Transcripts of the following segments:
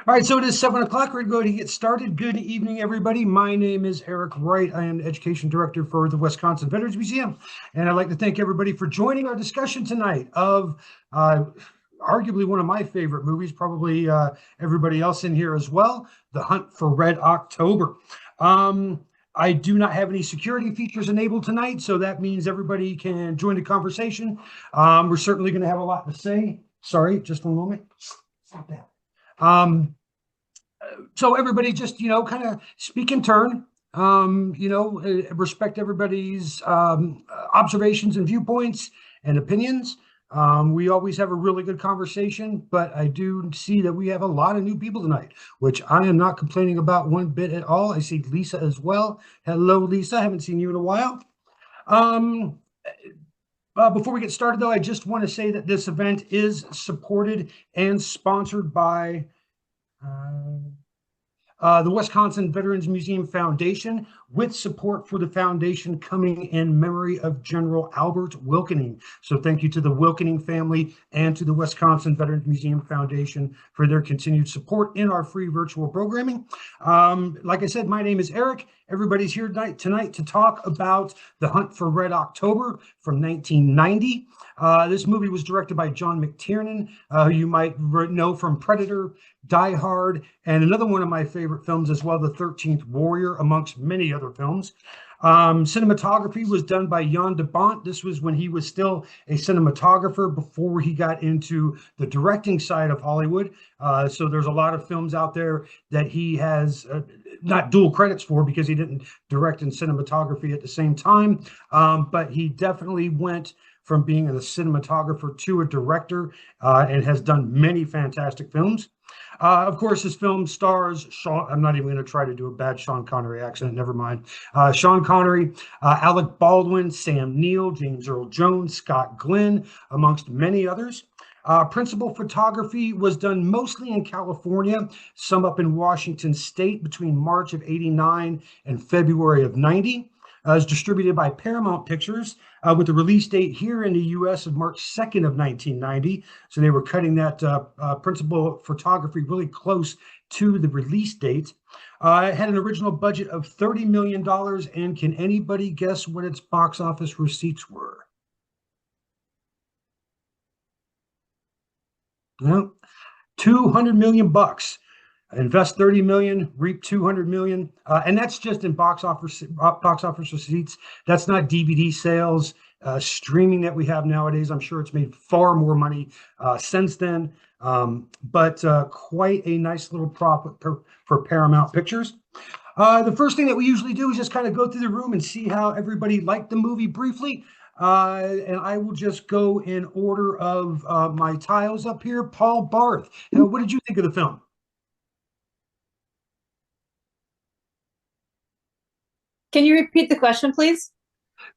All right, so it is 7 o'clock. We're going to go ahead and get started. Good evening, everybody. My name is Eric Wright. I am the Education Director for the Wisconsin Veterans Museum, and I'd like to thank everybody for joining our discussion tonight of arguably one of my favorite movies, probably everybody else in here as well, The Hunt for Red October. I do not have any security features enabled tonight, so that means everybody can join the conversation. We're certainly going to have a lot to say. Sorry, just one moment. Stop that. So everybody just, kind of speak in turn, respect everybody's observations and viewpoints and opinions. We always have a really good conversation, but I do see that we have a lot of new people tonight, which I am not complaining about one bit at all. I see Lisa as well. Hello, Lisa. Haven't seen you in a while. Before we get started, though, I just want to say that this event is supported and sponsored by the Wisconsin Veterans Museum Foundation, with support for the foundation coming in memory of General Albert Wilkening. So thank you to the Wilkening family and to the Wisconsin Veterans Museum Foundation for their continued support in our free virtual programming. Like I said, my name is Eric. Everybody's here tonight to talk about The Hunt for Red October from 1990. This movie was directed by John McTiernan, who you might know from Predator, Die Hard, and another one of my favorite films as well, The 13th Warrior, amongst many other films. Cinematography was done by Jan de Bont. This was when he was still a cinematographer before he got into the directing side of Hollywood. So there's a lot of films out there that he has not dual credits for because he didn't direct in cinematography at the same time. But he definitely went from being a cinematographer to a director and has done many fantastic films. Of course, this film stars Sean. I'm not even going to try to do a bad Sean Connery accent. Never mind. Sean Connery, Alec Baldwin, Sam Neill, James Earl Jones, Scott Glenn, amongst many others. Principal photography was done mostly in California, some up in Washington State between March of '89 and February of '90. Is distributed by Paramount Pictures with the release date here in the U.S. of March 2nd of 1990. So they were cutting that principal photography really close to the release date. It had an original budget of $30 million. And can anybody guess what its box office receipts were? No, 200 million bucks. Invest 30 million, reap 200 million, and that's just in box office receipts. That's not DVD sales, streaming that we have nowadays. I'm sure it's made far more money since then, but quite a nice little profit for Paramount Pictures. The first thing that we usually do is just kind of go through the room and see how everybody liked the movie briefly. And I will just go in order of my tiles up here. Paul Barth, what did you think of the film? Can you repeat the question, please?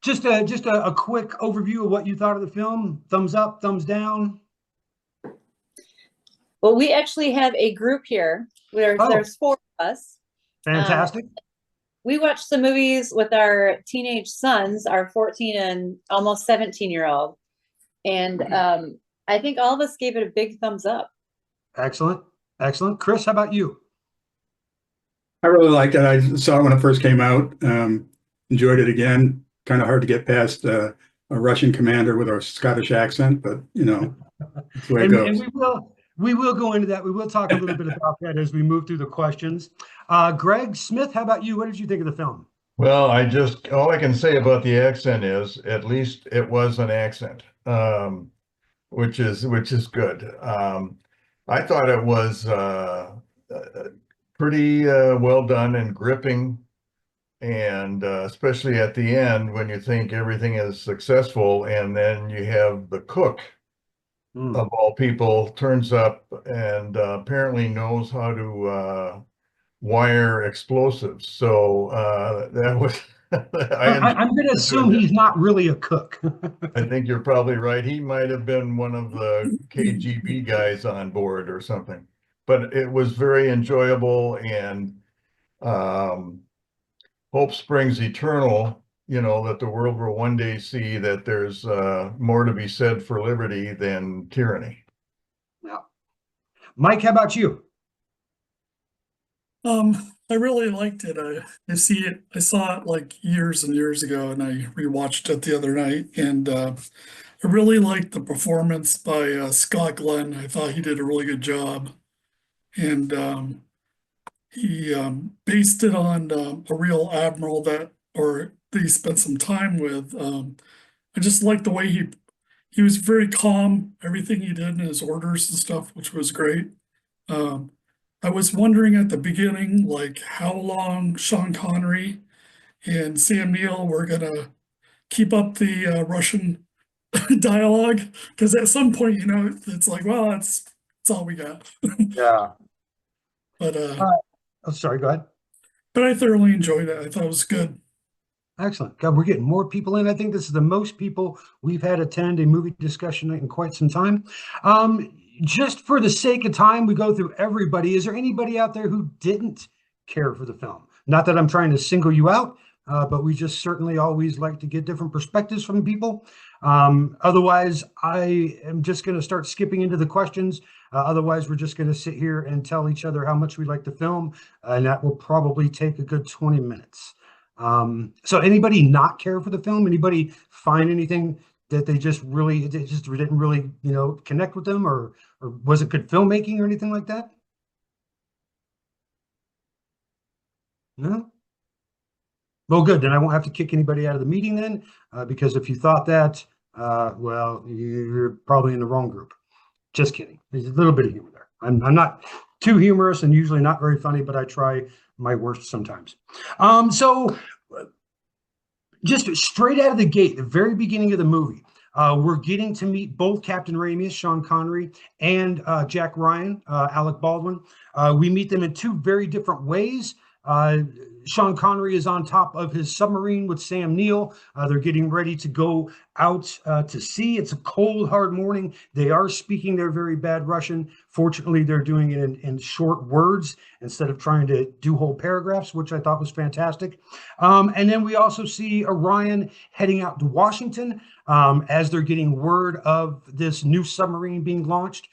Just a quick overview of what you thought of the film. Thumbs up, thumbs down. Well, we actually have a group here. There's four of us. Fantastic. We watched the movies with our teenage sons, our 14 and almost 17-year-old. And I think all of us gave it a big thumbs up. Excellent. Excellent. Chris, how about you? I really liked it. I saw it when it first came out. Enjoyed it again. Kind of hard to get past a Russian commander with a Scottish accent, but that's the way it goes. And we will go into that. We will talk a little bit about that as we move through the questions. Greg Smith, how about you? What did you think of the film? Well, all I can say about the accent is at least it was an accent, which is good. I thought it was pretty well done and gripping, and especially at the end when you think everything is successful and then you have the cook of all people turns up and apparently knows how to wire explosives. So that was I'm going to assume he's not really a cook. I think you're probably right. He might have been one of the KGB guys on board or something. But it was very enjoyable, and hope springs eternal, that the world will one day see that there's more to be said for liberty than tyranny. Yeah. Mike, how about you? I really liked it. I saw it like years and years ago, and I rewatched it the other night, and I really liked the performance by Scott Glenn. I thought he did a really good job, and he based it on a real admiral that he spent some time with. I just liked the way he was very calm, everything he did in his orders and stuff, which was great. Um, I was wondering at the beginning, like how long Sean Connery and Sam Neill were gonna keep up the Russian dialogue, because at some point, it's like, well, that's all we got. Yeah. But Oh, sorry, go ahead. I thoroughly enjoyed it. I thought it was good. Excellent. God, we're getting more people in. I think this is the most people we've had attend a movie discussion in quite some time. Just for the sake of time, we go through everybody. Is there anybody out there who didn't care for the film? Not that I'm trying to single you out, but we just certainly always like to get different perspectives from people. Otherwise, I am just going to start skipping into the questions. Otherwise, we're just going to sit here and tell each other how much we like the film, and that will probably take a good 20 minutes. So anybody not care for the film? Anybody find anything that they just didn't really, connect with them, or was it good filmmaking or anything like that? No? Well, good. Then I won't have to kick anybody out of the meeting then, because if you thought that, well, you're probably in the wrong group. Just kidding. There's a little bit of humor there. I'm not too humorous and usually not very funny, but I try my worst sometimes. So just straight out of the gate, the very beginning of the movie, we're getting to meet both Captain Ramius, Sean Connery, and Jack Ryan, Alec Baldwin. We meet them in two very different ways. Sean Connery is on top of his submarine with Sam Neill. They're getting ready to go out to sea. It's a cold, hard morning. They are speaking their very bad Russian. Fortunately, they're doing it in short words instead of trying to do whole paragraphs, which I thought was fantastic. And then we also see Orion heading out to Washington as they're getting word of this new submarine being launched.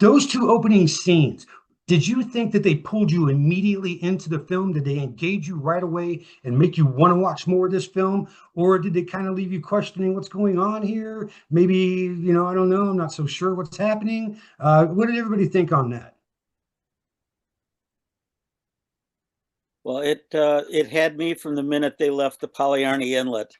Those two opening scenes, did you think that they pulled you immediately into the film? Did they engage you right away and make you want to watch more of this film? Or did they kind of leave you questioning what's going on here? Maybe, I don't know. I'm not so sure what's happening. What did everybody think on that? Well, it had me from the minute they left the Polyarny Inlet.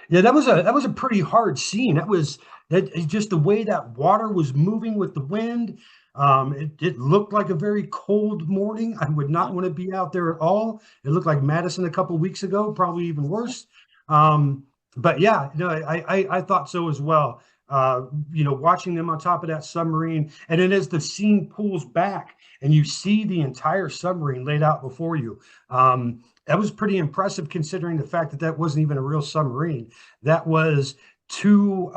Yeah, that was a pretty hard scene. That just the way that water was moving with the wind. It looked like a very cold morning. I would not want to be out there at all. It looked like Madison a couple of weeks ago, probably even worse. But yeah, I thought so as well. Watching them on top of that submarine, and then as the scene pulls back and you see the entire submarine laid out before you, that was pretty impressive considering the fact that that wasn't even a real submarine. That was two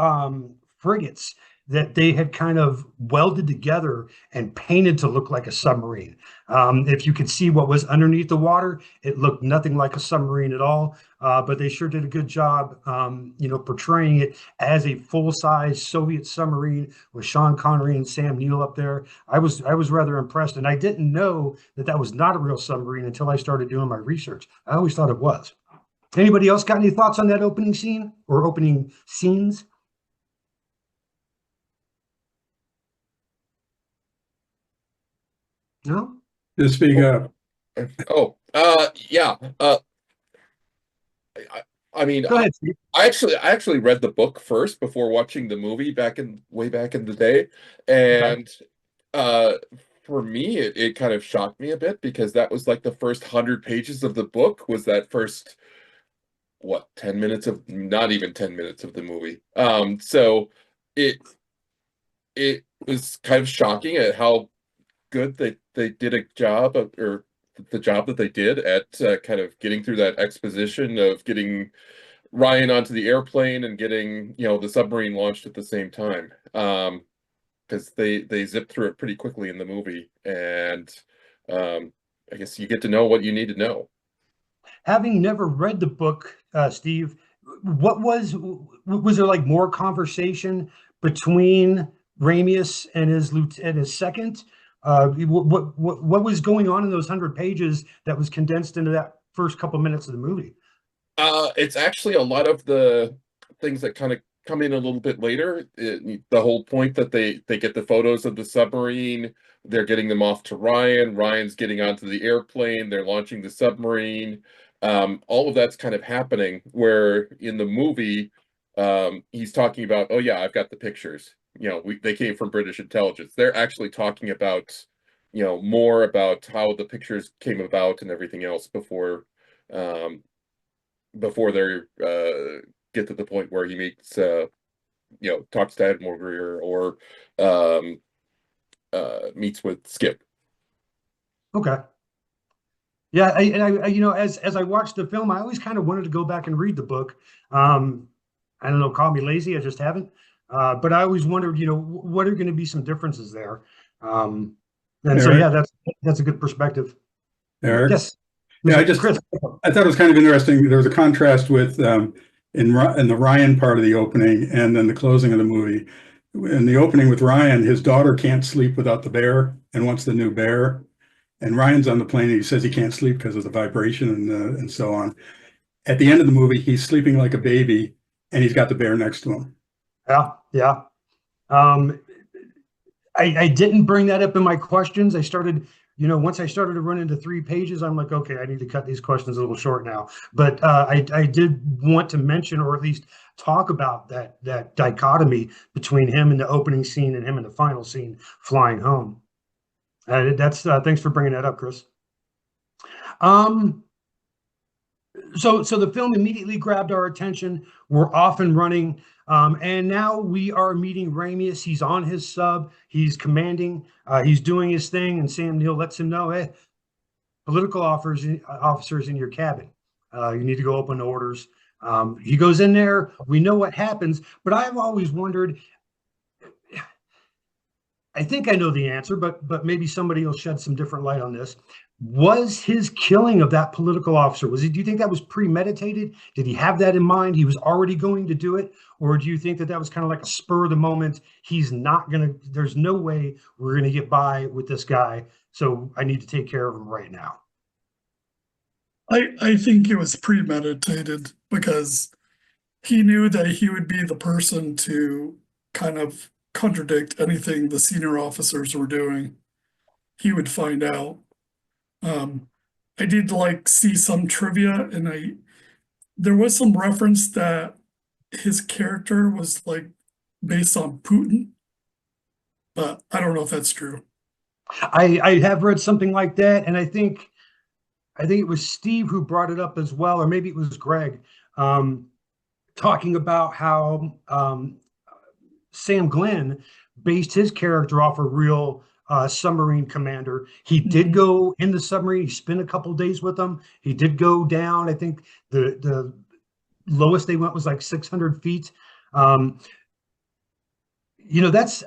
frigates that they had kind of welded together and painted to look like a submarine. If you could see what was underneath the water, it looked nothing like a submarine at all. But they sure did a good job, portraying it as a full-size Soviet submarine with Sean Connery and Sam Neill up there. I was rather impressed, and I didn't know that that was not a real submarine until I started doing my research. I always thought it was. Anybody else got any thoughts on that opening scene or opening scenes? No? Just speak up. Yeah. I mean, Go ahead, Steve. I actually read the book first before watching the movie way back in the day, and for me, it kind of shocked me a bit because that was like the first 100 pages of the book was that first 10 minutes of not even 10 minutes of the movie. So it was kind of shocking at how good they did a job or the job that they did at kind of getting through that exposition of getting Ryan onto the airplane and getting the submarine launched at the same time, because they zipped through it pretty quickly in the movie, and I guess you get to know what you need to know. Having never read the book, Steve, what was there like more conversation between Ramius and his second? What was going on in those 100 pages that was condensed into that first couple minutes of the movie? It's actually a lot of the things that kind of come in a little bit later. The whole point that they get the photos of the submarine, they're getting them off to Ryan. Ryan's getting onto the airplane. They're launching the submarine. All of that's kind of happening. Where in the movie, he's talking about, oh yeah, I've got the pictures. You know, they came from British intelligence. They're actually talking about, you know, more about how the pictures came about and everything else before they get to the point where he meets, you know, talks to Admiral Greer or meets with Skip. Okay. Yeah, I you know, as I watched the film, I always kind of wanted to go back and read the book. I don't know, call me lazy, I just haven't. But I always wondered, you know, what are going to be some differences there? And so, Eric? yeah, that's a good perspective. Eric? Yes. Yeah, Chris. I thought it was kind of interesting. There was a contrast with in the Ryan part of the opening and then the closing of the movie. In the opening with Ryan, his daughter can't sleep without the bear and wants the new bear. And Ryan's on the plane and he says he can't sleep because of the vibration and so on. At the end of the movie, he's sleeping like a baby and he's got the bear next to him. Yeah, yeah. I didn't bring that up in my questions. I started, you know, once I started to run into 3 pages, I'm like, okay, I need to cut these questions a little short now. But I did want to mention, or at least talk about that dichotomy between him in the opening scene and him in the final scene flying home. That's thanks for bringing that up, Chris. So the film immediately grabbed our attention. We're off and running. And now we are meeting Ramius. He's on his sub. He's commanding. He's doing his thing. And Sam Neill lets him know, hey, political officers in your cabin. You need to go open orders. He goes in there. We know what happens. But I've always wondered, I think I know the answer, but maybe somebody will shed some different light on this. Was his killing of that political officer, do you think that was premeditated? Did he have that in mind? He was already going to do it? Or do you think that was kind of like a spur of the moment? He's not going to, there's no way we're going to get by with this guy. So I need to take care of him right now. I think it was premeditated because he knew that he would be the person to kind of contradict anything the senior officers were doing. He would find out. I did see some trivia, and there was some reference that his character was based on Putin, but I don't know if that's true. I have read something like that, and I think it was Steve who brought it up as well, or maybe it was Greg, talking about how Sam Glenn based his character off a real submarine commander. He did go in the submarine. He spent a couple of days with them. He did go down. I think the lowest they went was like 600 feet. You know, that's,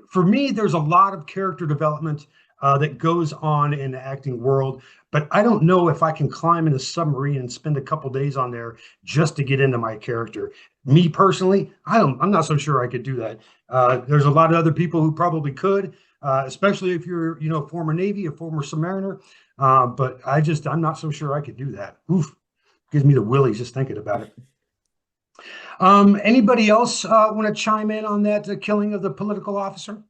for me, there's a lot of character development that goes on in the acting world, but I don't know if I can climb in a submarine and spend a couple days on there just to get into my character. Me personally, I'm not so sure I could do that. There's a lot of other people who probably could, especially if you're, you know, former Navy, a former submariner. But I'm not so sure I could do that. Oof, gives me the willies just thinking about it. Anybody else want to chime in on that killing of the political officer?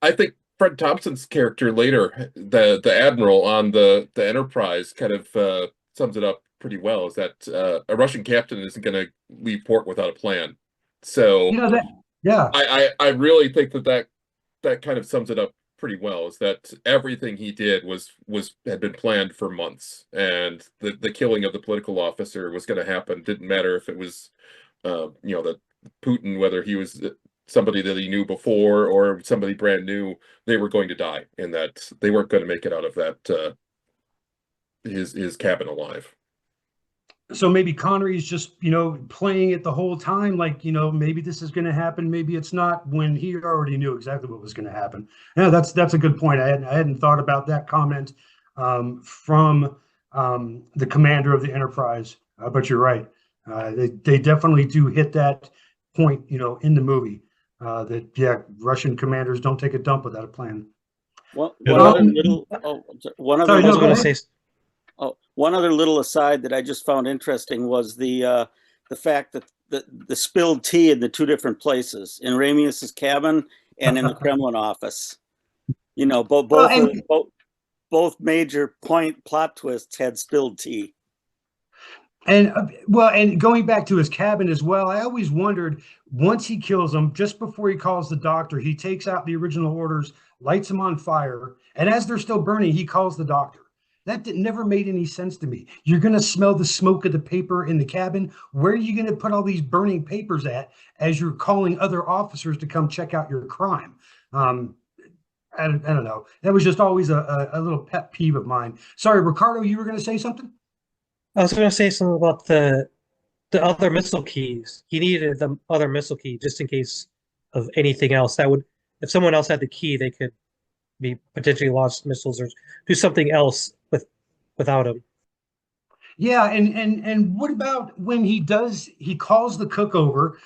I think Fred Thompson's character later, the admiral on the Enterprise, kind of sums it up pretty well. Is that a Russian captain isn't going to leave port without a plan. So, You know that, yeah. I really think that kind of sums it up pretty well. Is that everything he did had been planned for months, and the killing of the political officer was going to happen. Didn't matter if it was, you know, that Putin, whether he was somebody that he knew before or somebody brand new, they were going to die, and that they weren't going to make it out of that his cabin alive. So maybe Connery's just, you know, playing it the whole time, like, you know, maybe this is going to happen, maybe it's not, when he already knew exactly what was going to happen. Yeah, that's a good point. I hadn't thought about that comment from the commander of the Enterprise, but you're right. They definitely do hit that point, you know, in the movie, that, yeah, Russian commanders don't take a dump without a plan. One Um, other little, one other Sorry, no, I was go going little, to ahead. say, one other little aside that I just found interesting was the fact that the spilled tea in the two different places, in Ramius's cabin and in the Kremlin office. You know, Well, and both major plot twists had spilled tea. and going back to his cabin as well, I always wondered, once he kills them, just before he calls the doctor, he takes out the original orders, lights them on fire, and as they're still burning, he calls the doctor. Never made any sense to me. You're going to smell the smoke of the paper in the cabin. Where are you going to put all these burning papers at as you're calling other officers to come check out your crime? I don't know. That was just always a little pet peeve of mine. Sorry, Ricardo, you were going to say something? I was going to say something about the other missile keys. He needed the other missile key just in case of anything else. That would, if someone else had the key, they could be potentially launch missiles or do something else without him. Yeah, and what about when he calls the cook over,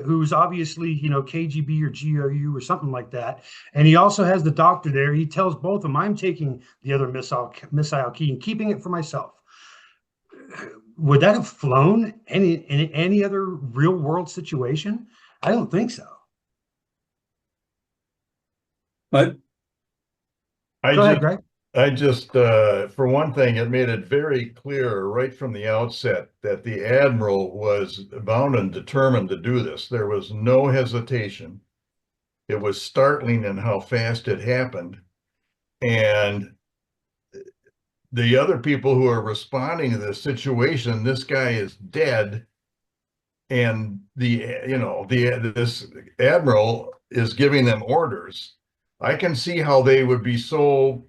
who's obviously, you know, KGB or GRU or something like that, and he also has the doctor there. He tells both of them, "I'm taking the other missile key and keeping it for myself." Would that have flown in any other real world situation? I don't think so. But Go ahead, Greg. For one thing, it made it very clear right from the outset that the admiral was bound and determined to do this. There was no hesitation. It was startling in how fast it happened. And the other people who are responding to this situation, this guy is dead. And this admiral is giving them orders. I can see how they would be so,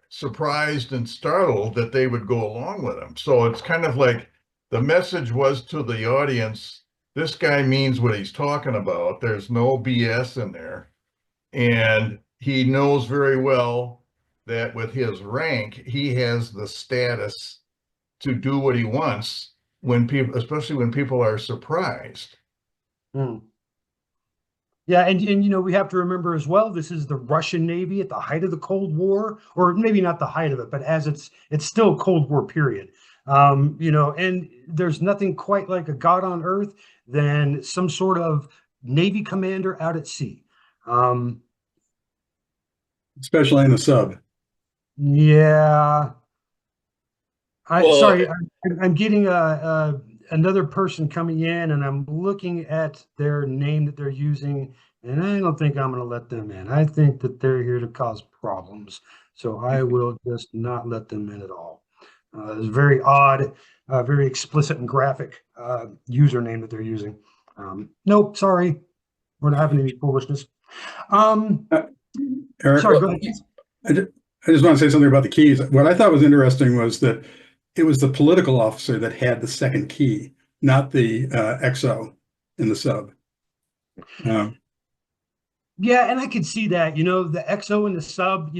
surprised and startled that they would go along with him. So it's kind of like the message was to the audience, this guy means what he's talking about. There's no BS in there. And he knows very well that with his rank, he has the status to do what he wants especially when people are surprised. Yeah, and you know, we have to remember as well, this is the Russian Navy at the height of the Cold War, or maybe not the height of it, but as it's still Cold War period. And there's nothing quite like a God on earth than some sort of Navy commander out at sea. especially in the sub. Yeah. Well, Sorry, I'm getting another person coming in, and I'm looking at their name that they're using, and I don't think I'm going to let them in. I think that they're here to cause problems, so I will just not let them in at all. It's very odd, very explicit and graphic username that they're using. Nope, sorry, we're not having any foolishness. Eric, Sorry, go ahead. I just want to say something about the keys. What I thought was interesting was that it was the political officer that had the second key, not the XO in the sub. Yeah, and I could see that, the XO and the sub,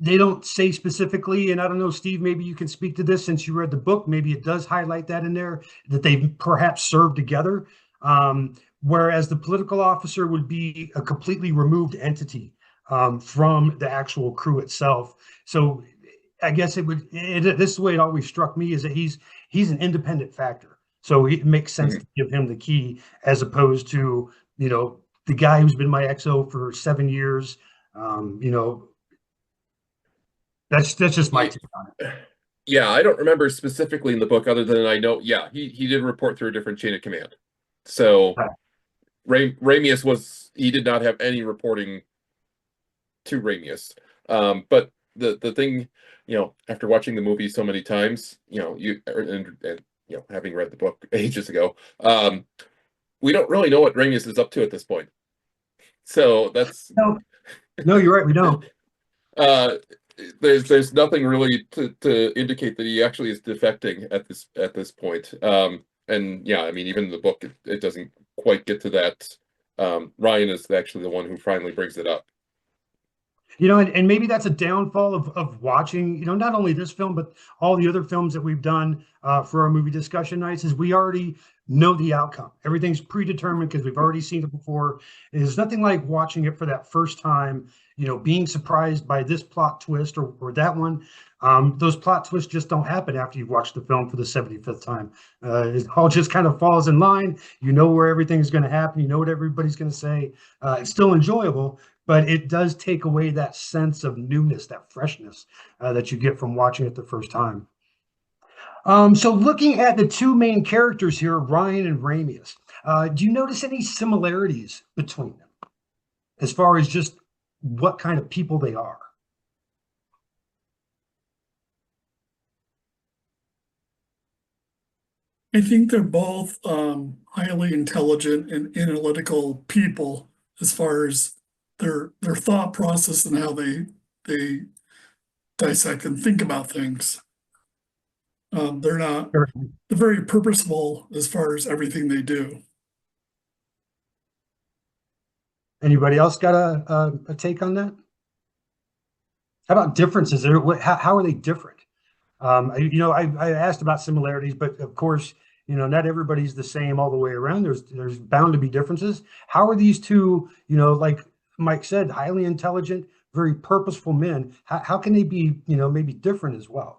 they don't say specifically, and I don't know, Steve, maybe you can speak to this since you read the book. Maybe it does highlight that in there, that they perhaps served together. Whereas the political officer would be a completely removed entity from the actual crew itself. So I guess this is the way it always struck me, is that he's an independent factor. So it makes sense to give him the key as opposed to, the guy who's been my XO for 7 years. That's just my take on it. Yeah, I don't remember specifically in the book, other than I know, he did report through a different chain of command. So Ramius he did not have any reporting to Ramius. But the thing, after watching the movie so many times, having read the book ages ago, we don't really know what Ramius is up to at this point. So that's no, you're right. We don't. There's nothing really to indicate that he actually is defecting at this point. And yeah, I mean, even in the book, it doesn't quite get to that. Ryan is actually the one who finally brings it up. And maybe that's a downfall of watching, not only this film, but all the other films that we've done for our movie discussion nights is we already know the outcome. Everything's predetermined because we've already seen it before. There's nothing like watching it for that first time, being surprised by this plot twist or that one. Those plot twists just don't happen after you've watched the film for the 75th time. It all just kind of falls in line. You know where everything's going to happen. You know what everybody's going to say. It's still enjoyable, but it does take away that sense of newness, that freshness that you get from watching it the first time. So looking at the two main characters here, Ryan and Ramius, do you notice any similarities between them as far as just what kind of people they are? I think they're both highly intelligent and analytical people as far as their thought process and how they dissect and think about things. They're very purposeful as far as everything they do. Anybody else got a take on that? How about differences? How are they different? I asked about similarities, but of course, not everybody's the same all the way around. There's bound to be differences. How are these two, like Mike said, highly intelligent, very purposeful men? How can they be, maybe different as well?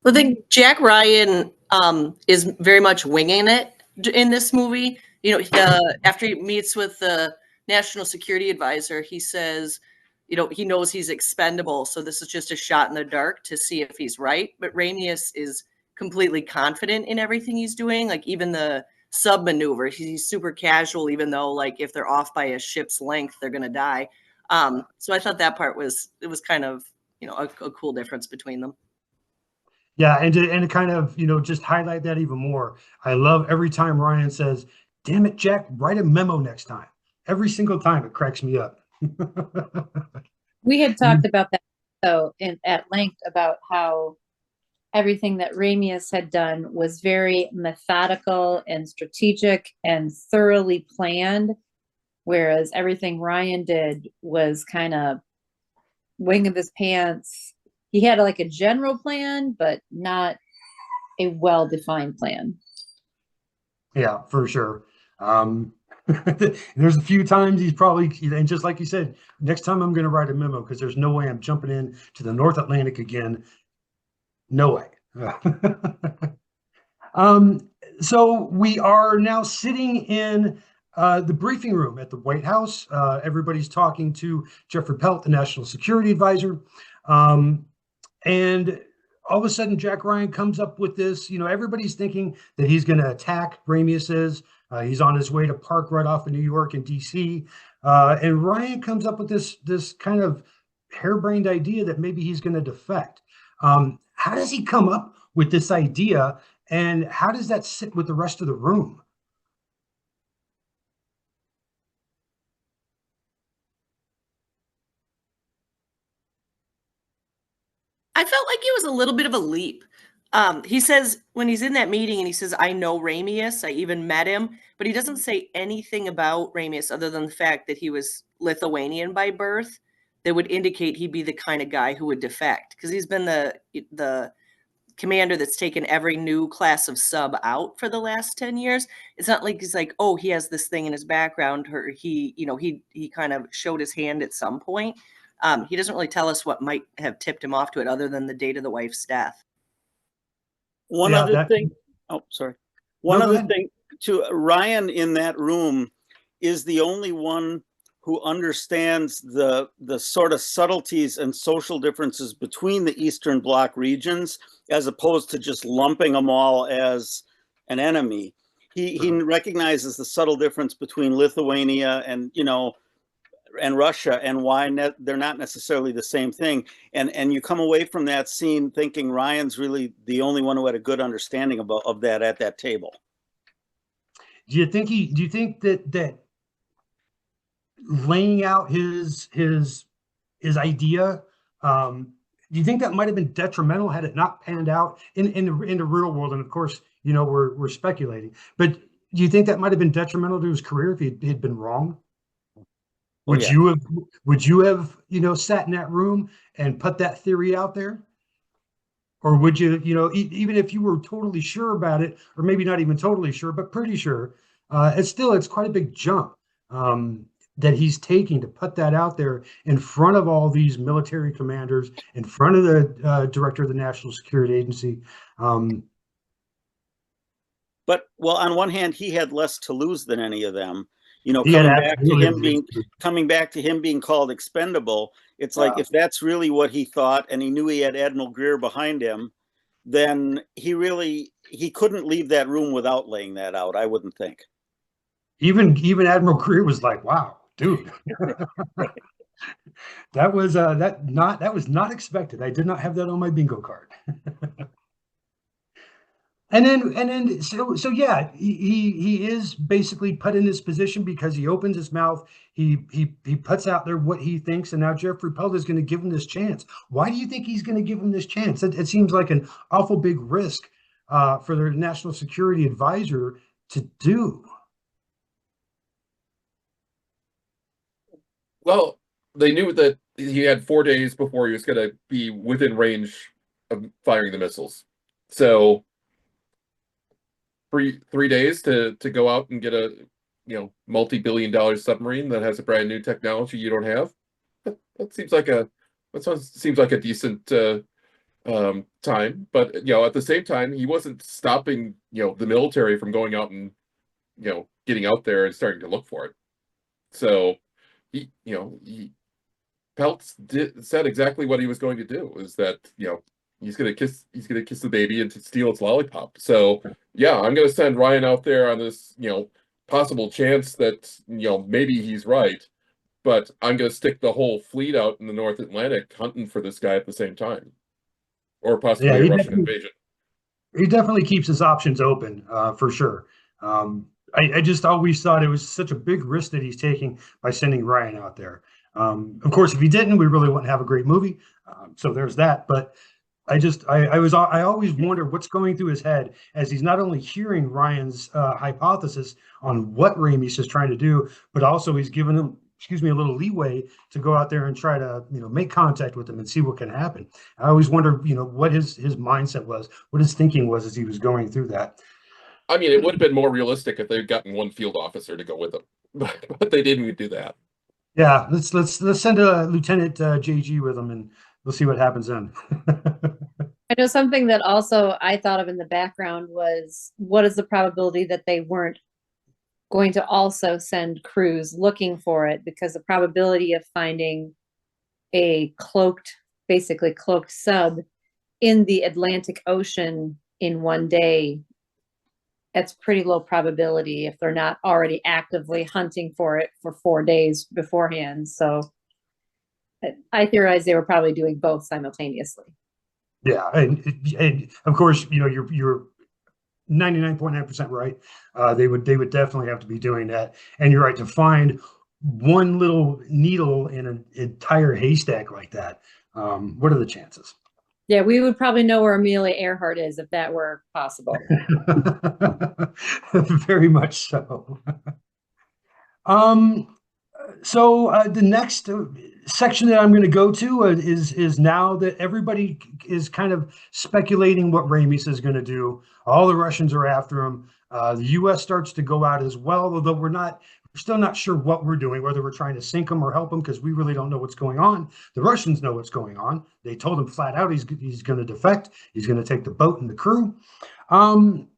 I think Jack Ryan is very much winging it in this movie. After he meets with the National Security Advisor, he says, he knows he's expendable, so this is just a shot in the dark to see if he's right. But Ramius is completely confident in everything he's doing, like even the sub maneuver. He's super casual, even though like if they're off by a ship's length, they're gonna die. So I thought that part was kind of a cool difference between them. Yeah, and to kind of just highlight that even more, I love every time Ryan says, "Damn it, Jack, write a memo next time." Every single time, it cracks me up. We had talked about that though at length about how everything that Ramius had done was very methodical and strategic and thoroughly planned, whereas everything Ryan did was kind of wing of his pants. He had like a general plan, but not a well-defined plan. Yeah, for sure. There's a few times he's probably, and just like you said, next time I'm going to write a memo because there's no way I'm jumping in to the North Atlantic again. No way. So we are now sitting in the briefing room at the White House. Everybody's talking to Jeffrey Pelt, the National Security Advisor. And all of a sudden, Jack Ryan comes up with this, everybody's thinking that he's going to attack. Ramius is. He's on his way to park right off of New York and DC. And Ryan comes up with this kind of harebrained idea that maybe he's going to defect. How does he come up with this idea, and how does that sit with the rest of the room? I felt like it was a little bit of a leap. He says when he's in that meeting and he says, "I know Ramius, I even met him," but he doesn't say anything about Ramius other than the fact that he was Lithuanian by birth. That would indicate he'd be the kind of guy who would defect, because he's been the commander that's taken every new class of sub out for the last 10 years. It's not like he's like, oh, he has this thing in his background, or he kind of showed his hand at some point. He doesn't really tell us what might have tipped him off to it other than the date of the wife's death. One other thing. Oh, sorry. One other thing to Ryan in that room is the only one who understands the sort of subtleties and social differences between the Eastern Bloc regions, as opposed to just lumping them all as an enemy. He recognizes the subtle difference between Lithuania and and Russia, and why they're not necessarily the same thing. And you come away from that scene thinking Ryan's really the only one who had a good understanding of that at that table. Do you think that laying out his idea, do you think that might have been detrimental had it not panned out in the real world? And of course, we're speculating, but do you think that might have been detrimental to his career if he had been wrong? Would you have sat in that room and put that theory out there? Or would you, even if you were totally sure about it, or maybe not even totally sure, but pretty sure, it's quite a big jump that he's taking to put that out there in front of all these military commanders, in front of the director of the National Security Agency. But well, on one hand, he had less to lose than any of them. He had Coming back to him being called expendable. It's like, if that's really what he thought, and he knew he had Admiral Greer behind him, then he couldn't leave that room without laying that out, I wouldn't think. Even Admiral Greer was like, "Wow, dude, that was not expected. I did not have that on my bingo card." And then so yeah, he is basically put in this position because he opens his mouth, he puts out there what he thinks, and now Jeffrey Pelton is going to give him this chance. Why do you think he's going to give him this chance? It seems like an awful big risk for the national security advisor to do. Well, they knew that he had 4 days before he was going to be within range of firing the missiles. So 3 days to go out and get a multi-billion-dollar submarine that has a brand new technology you don't have. That seems like a decent time. But at the same time, he wasn't stopping the military from going out and getting out there and starting to look for it. So Peltz said exactly what he was going to do, is that he's gonna kiss the baby and steal its lollipop. So yeah, I'm gonna send Ryan out there on this possible chance that maybe he's right, but I'm gonna stick the whole fleet out in the North Atlantic hunting for this guy at the same time, or possibly a Russian invasion. He definitely keeps his options open, for sure. I just always thought it was such a big risk that he's taking by sending Ryan out there. Of course, if he didn't, we really wouldn't have a great movie. So there's that. But I always wonder what's going through his head as he's not only hearing Ryan's hypothesis on what Ramis is trying to do, but also he's giving him, a little leeway to go out there and try to, make contact with him and see what can happen. I always wonder, what his mindset was, what his thinking was as he was going through that. I mean, it would have been more realistic if they'd gotten one field officer to go with them, but they didn't do that. Yeah, let's send a Lieutenant JG with him, and we'll see what happens then. I know something that also I thought of in the background was, what is the probability that they weren't going to also send crews looking for it? Because the probability of finding a basically cloaked sub in the Atlantic Ocean in one day, that's pretty low probability if they're not already actively hunting for it for 4 days beforehand. So I theorize they were probably doing both simultaneously. Yeah, and of course, you're 99.9% right. They would definitely have to be doing that. And you're right, to find one little needle in an entire haystack like that. What are the chances? Yeah, we would probably know where Amelia Earhart is if that were possible. Very much so. So the next section that I'm going to go to is now that everybody is kind of speculating what Ramis is going to do. All the Russians are after him. The U.S. starts to go out as well, although we're still not sure what we're doing, whether we're trying to sink him or help him, because we really don't know what's going on. The Russians know what's going on. They told him flat out he's going to defect. He's going to take the boat and the crew. And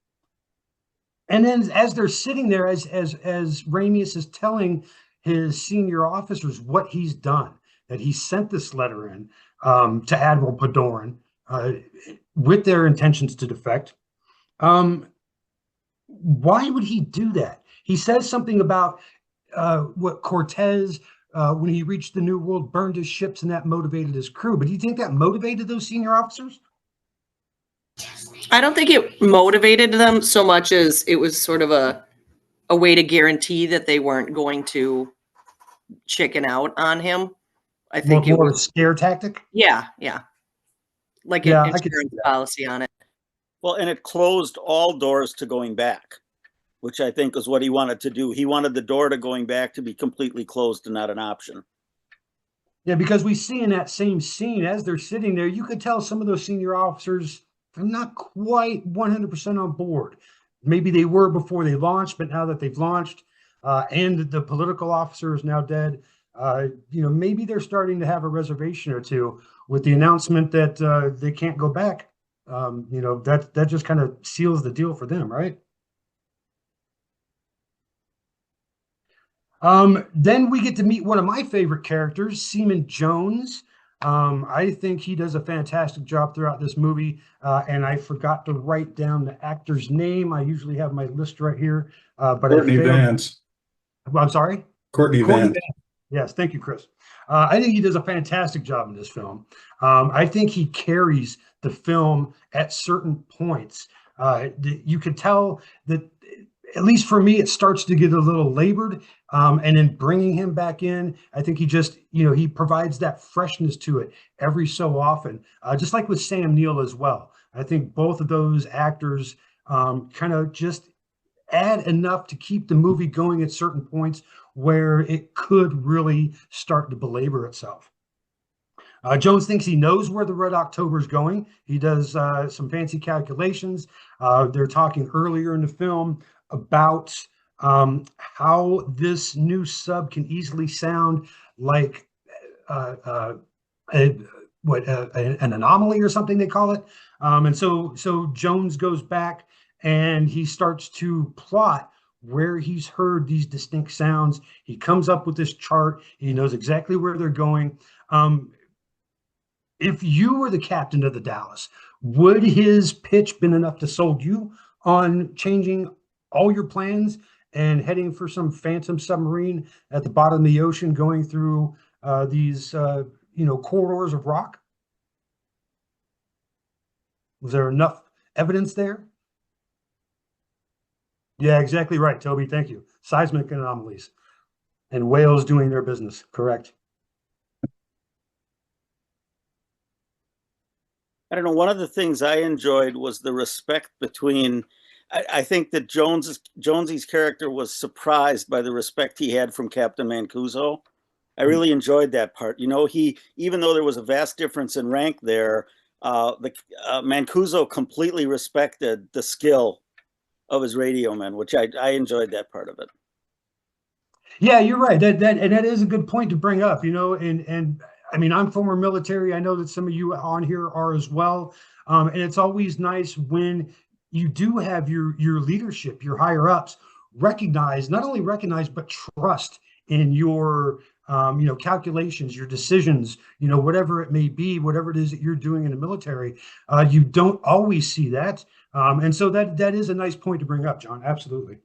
then as they're sitting there, as Ramis is telling his senior officers what he's done, that he sent this letter in to Admiral Padoran with their intentions to defect. Why would he do that? He says something about what Cortez, when he reached the New World, burned his ships, and that motivated his crew. But do you think that motivated those senior officers? I don't think it motivated them so much as it was sort of a way to guarantee that they weren't going to chicken out on him. I think more of a scare tactic. Yeah. Like an insurance policy on it. Well, and it closed all doors to going back, which I think is what he wanted to do. He wanted the door to going back to be completely closed and not an option. Yeah, because we see in that same scene as they're sitting there, you could tell some of those senior officers are not quite 100% on board. Maybe they were before they launched, but now that they've launched, and the political officer is now dead, maybe they're starting to have a reservation or two with the announcement that they can't go back. That just kind of seals the deal for them, right? Then we get to meet one of my favorite characters, Seaman Jones. I think he does a fantastic job throughout this movie, and I forgot to write down the actor's name. I usually have my list right here, but Courtney Vance. I'm sorry? Courtney Vance. Yes, thank you, Chris. I think he does a fantastic job in this film. I think he carries the film at certain points. You could tell that, at least for me, it starts to get a little labored. And then bringing him back in, I think he just, he provides that freshness to it every so often, just like with Sam Neill as well. I think both of those actors kind of just add enough to keep the movie going at certain points where it could really start to belabor itself. Jones thinks he knows where the Red October is going. He does some fancy calculations. They're talking earlier in the film about how this new sub can easily sound like an anomaly or something they call it. And so Jones goes back and he starts to plot where he's heard these distinct sounds. He comes up with this chart. He knows exactly where they're going. If you were the captain of the Dallas, would his pitch been enough to sold you on changing all your plans and heading for some phantom submarine at the bottom of the ocean, going through these corridors of rock? Was there enough evidence there? Yeah, exactly right, Toby. Thank you. Seismic anomalies and whales doing their business. Correct. I don't know. One of the things I enjoyed was the respect between. I think that Jonesy's character was surprised by the respect he had from Captain Mancuso. I really enjoyed that part. Even though there was a vast difference in rank there, Mancuso completely respected the skill of his radio men, which I enjoyed that part of it. Yeah, you're right. That is a good point to bring up. And I mean, I'm former military. I know that some of you on here are as well. And it's always nice when you do have your leadership, your higher ups not only recognize, but trust in your calculations, your decisions, whatever it may be, whatever it is that you're doing in the military. You don't always see that. And so that is a nice point to bring up, John. Absolutely.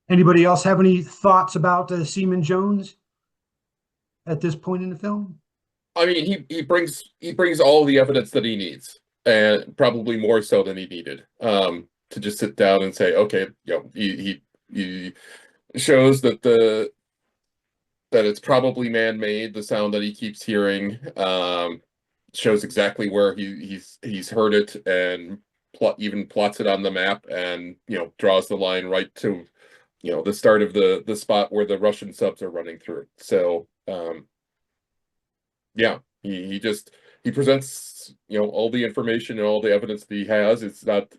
Anybody else have any thoughts about Seaman Jones at this point in the film? I mean, he brings all the evidence that he needs, and probably more so than he needed, to just sit down and say, okay, he shows that it's probably man-made, the sound that he keeps hearing, shows exactly where he's heard it, and even plots it on the map, and draws the line right to the start of the spot where the Russian subs are running through. So yeah, he presents all the information and all the evidence that he has. It's not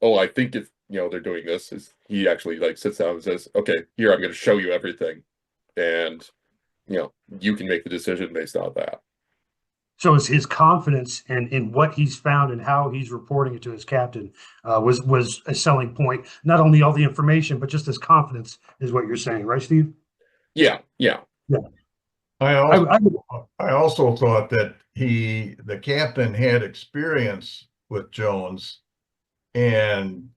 oh, I think if they're doing this. He actually sits down and says, okay, here, I'm going to show you everything, and you can make the decision based on that. So is his confidence in what he's found and how he's reporting it to his captain was a selling point. Not only all the information, but just his confidence is what you're saying, right, Steve? Yeah. I also thought that the captain had experience with Jones and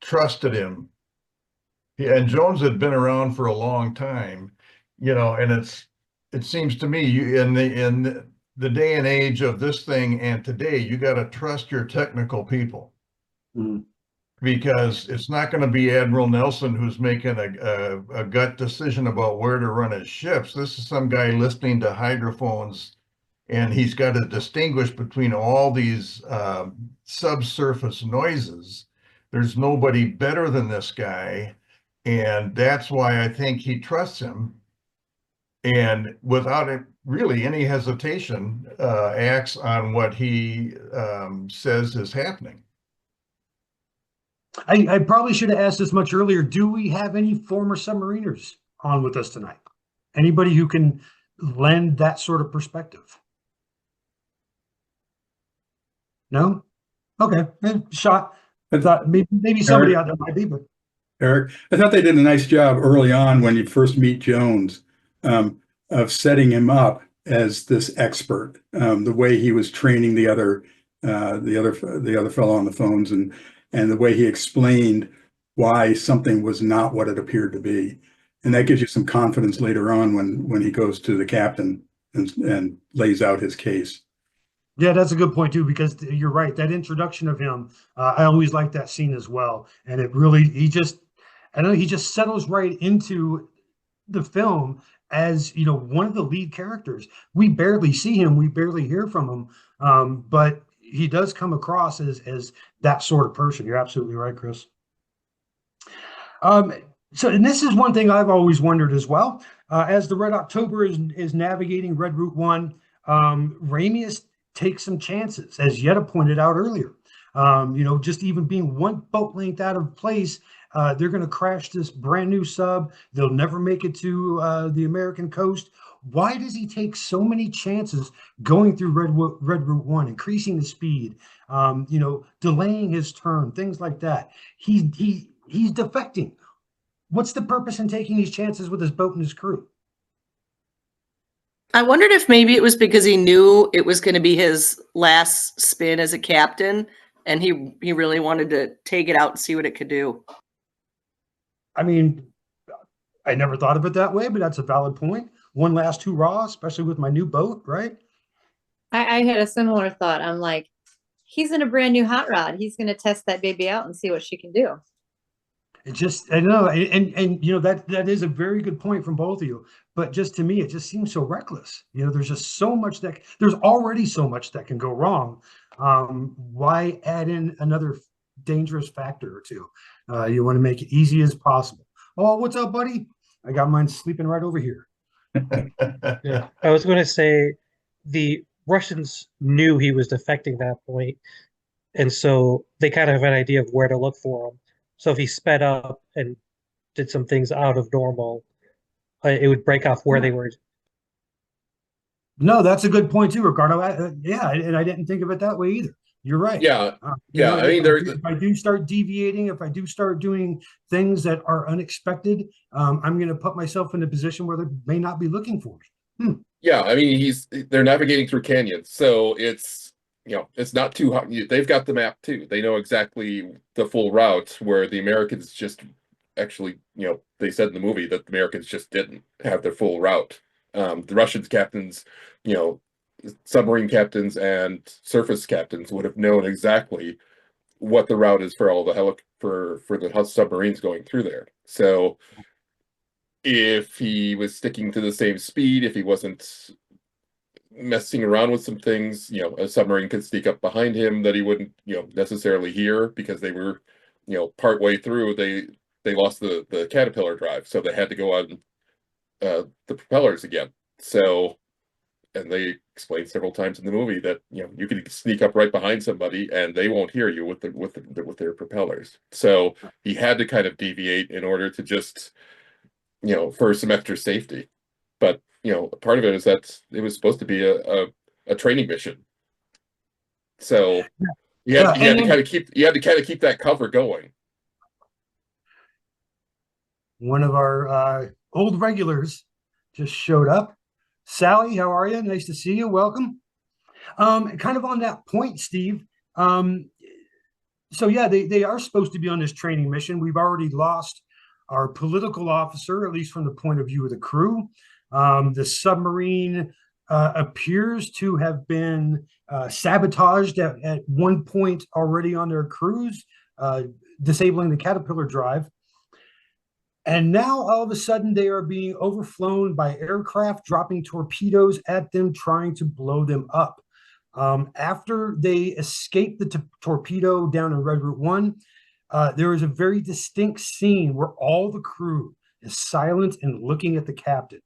trusted him. And Jones had been around for a long time, and it seems to me in the day and age of this thing and today, you got to trust your technical people. Mm. Because it's not going to be Admiral Nelson who's making a gut decision about where to run his ships. This is some guy listening to hydrophones, and he's got to distinguish between all these subsurface noises. There's nobody better than this guy, and that's why I think he trusts him. and without really any hesitation, acts on what he says is happening. I probably should have asked this much earlier. Do we have any former submariners on with us tonight? Anybody who can lend that sort of perspective? No? Okay, shot. I thought maybe somebody out there might be, but Eric, I thought they did a nice job early on when you first meet Jones, of setting him up as this expert. The way he was training the other fellow on the phones, and the way he explained why something was not what it appeared to be, and that gives you some confidence later on when he goes to the captain and lays out his case. yeah, that's a good point too, because you're right. That introduction of him, I always like that scene as well. And it really, he just settles right into the film as, you know, one of the lead characters. We barely see him, we barely hear from him, but he does come across as that sort of person. You're absolutely right, Chris. So, and this is one thing I've always wondered as well. As the Red October is navigating Red Route 1, Ramius takes some chances, as Yetta pointed out earlier. You know, just even being one boat length out of place, they're going to crash this brand new sub. They'll never make it to the American coast. Why does he take so many chances going through Red Route 1, increasing the speed, you know, delaying his turn, things like that? He's defecting. What's the purpose in taking these chances with his boat and his crew? I wondered if maybe it was because he knew it was going to be his last spin as a captain, and he really wanted to take it out and see what it could do. I mean, I never thought of it that way, but that's a valid point. One last hurrah, especially with my new boat, right? I had a similar thought. I'm like, he's in a brand new hot rod. He's going to test that baby out and see what she can do. It just, I know, and you know, that is a very good point from both of you. But just to me, it just seems so reckless. You know, there's just so much there's already so much that can go wrong. Why add in another dangerous factor or two? You want to make it easy as possible. Oh, what's up, buddy? I got mine sleeping right over here. Yeah, I was going to say the Russians knew he was defecting that point, and so they kind of have an idea of where to look for him. So if he sped up and did some things out of normal, it would break off where they were. No, that's a good point too, Ricardo. Yeah, and I didn't think of it that way either. You're right. Yeah, You know, I mean, if I do start deviating, if I do start doing things that are unexpected, I'm going to put myself in a position where they may not be looking for me. yeah, I mean, they're navigating through canyons, so it's, you know, it's not too hard. They've got the map too. They know exactly the full route, where the Americans just actually, you know, they said in the movie that the Americans just didn't have their full route. The Russians captains, you know, submarine captains and surface captains would have known exactly what the route is for all the for the submarines going through there. So if he was sticking to the same speed, if he wasn't messing around with some things, you know, a submarine could sneak up behind him that he wouldn't, you know, necessarily hear, because they were, you know, part way through, they lost the caterpillar drive, so they had to go on the propellers again. So, and they explained several times in the movie that, you know, you can sneak up right behind somebody and they won't hear you with their propellers. So he had to kind of deviate in order to just, you know, for some extra safety. But, you know, part of it is that it was supposed to be a training mission. So you had to kind of keep that cover going. One of our old regulars just showed up. Sally, how are you? Nice to see you. Welcome. Kind of on that point, Steve. So yeah, they are supposed to be on this training mission. We've already lost our political officer, at least from the point of view of the crew. The submarine appears to have been sabotaged at one point already on their cruise, disabling the caterpillar drive. And now all of a sudden they are being overflown by aircraft, dropping torpedoes at them, trying to blow them up. After they escape the torpedo down in Red Route 1, there is a very distinct scene where all the crew is silent and looking at the captain.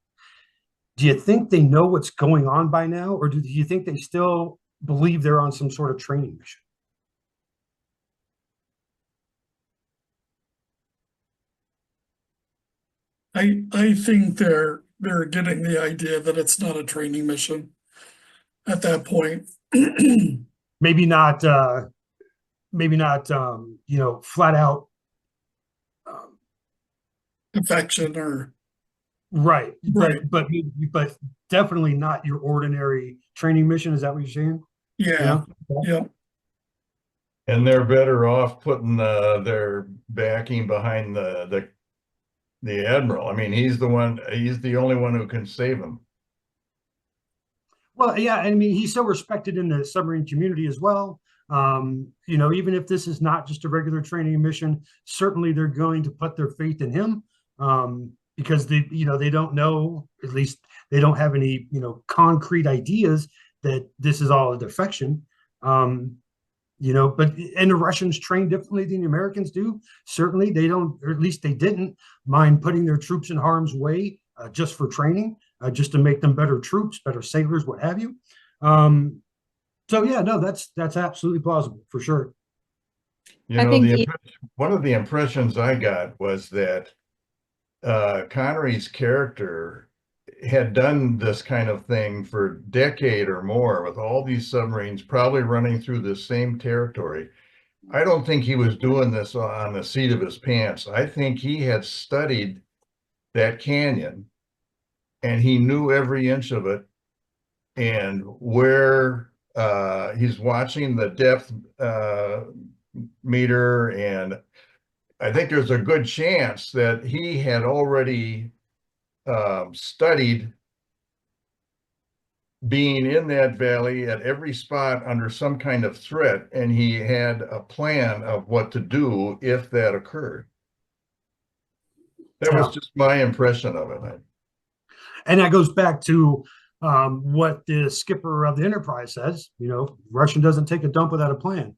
do you think they know what's going on by now, or do you think they still believe they're on some sort of training mission? I think they're getting the idea that it's not a training mission at that point. Maybe not, flat out. Affection or Right. Right. But definitely not your ordinary training mission. Is that what you're saying? yeah, yeah. And they're better off putting their backing behind the admiral. I mean, he's the only one who can save them. Well, yeah, I mean, he's so respected in the submarine community as well. Even if this is not just a regular training mission, certainly they're going to put their faith in him, because they don't know, at least they don't have any, concrete ideas that this is all a defection. But the Russians train differently than the Americans do. Certainly they don't, or at least they didn't mind putting their troops in harm's way just for training, just to make them better troops, better sailors, what have you. So yeah, no, that's absolutely plausible for sure. You I know, think one of the impressions I got was that Connery's character had done this kind of thing for a decade or more with all these submarines probably running through the same territory. I don't think he was doing this on the seat of his pants. I think he had studied that canyon and he knew every inch of it, and where he's watching the depth meter, and I think there's a good chance that he had already studied being in that valley at every spot under some kind of threat, and he had a plan of what to do if that occurred. That was just my impression of it. And that goes back to what the skipper of the Enterprise says. Russian doesn't take a dump without a plan.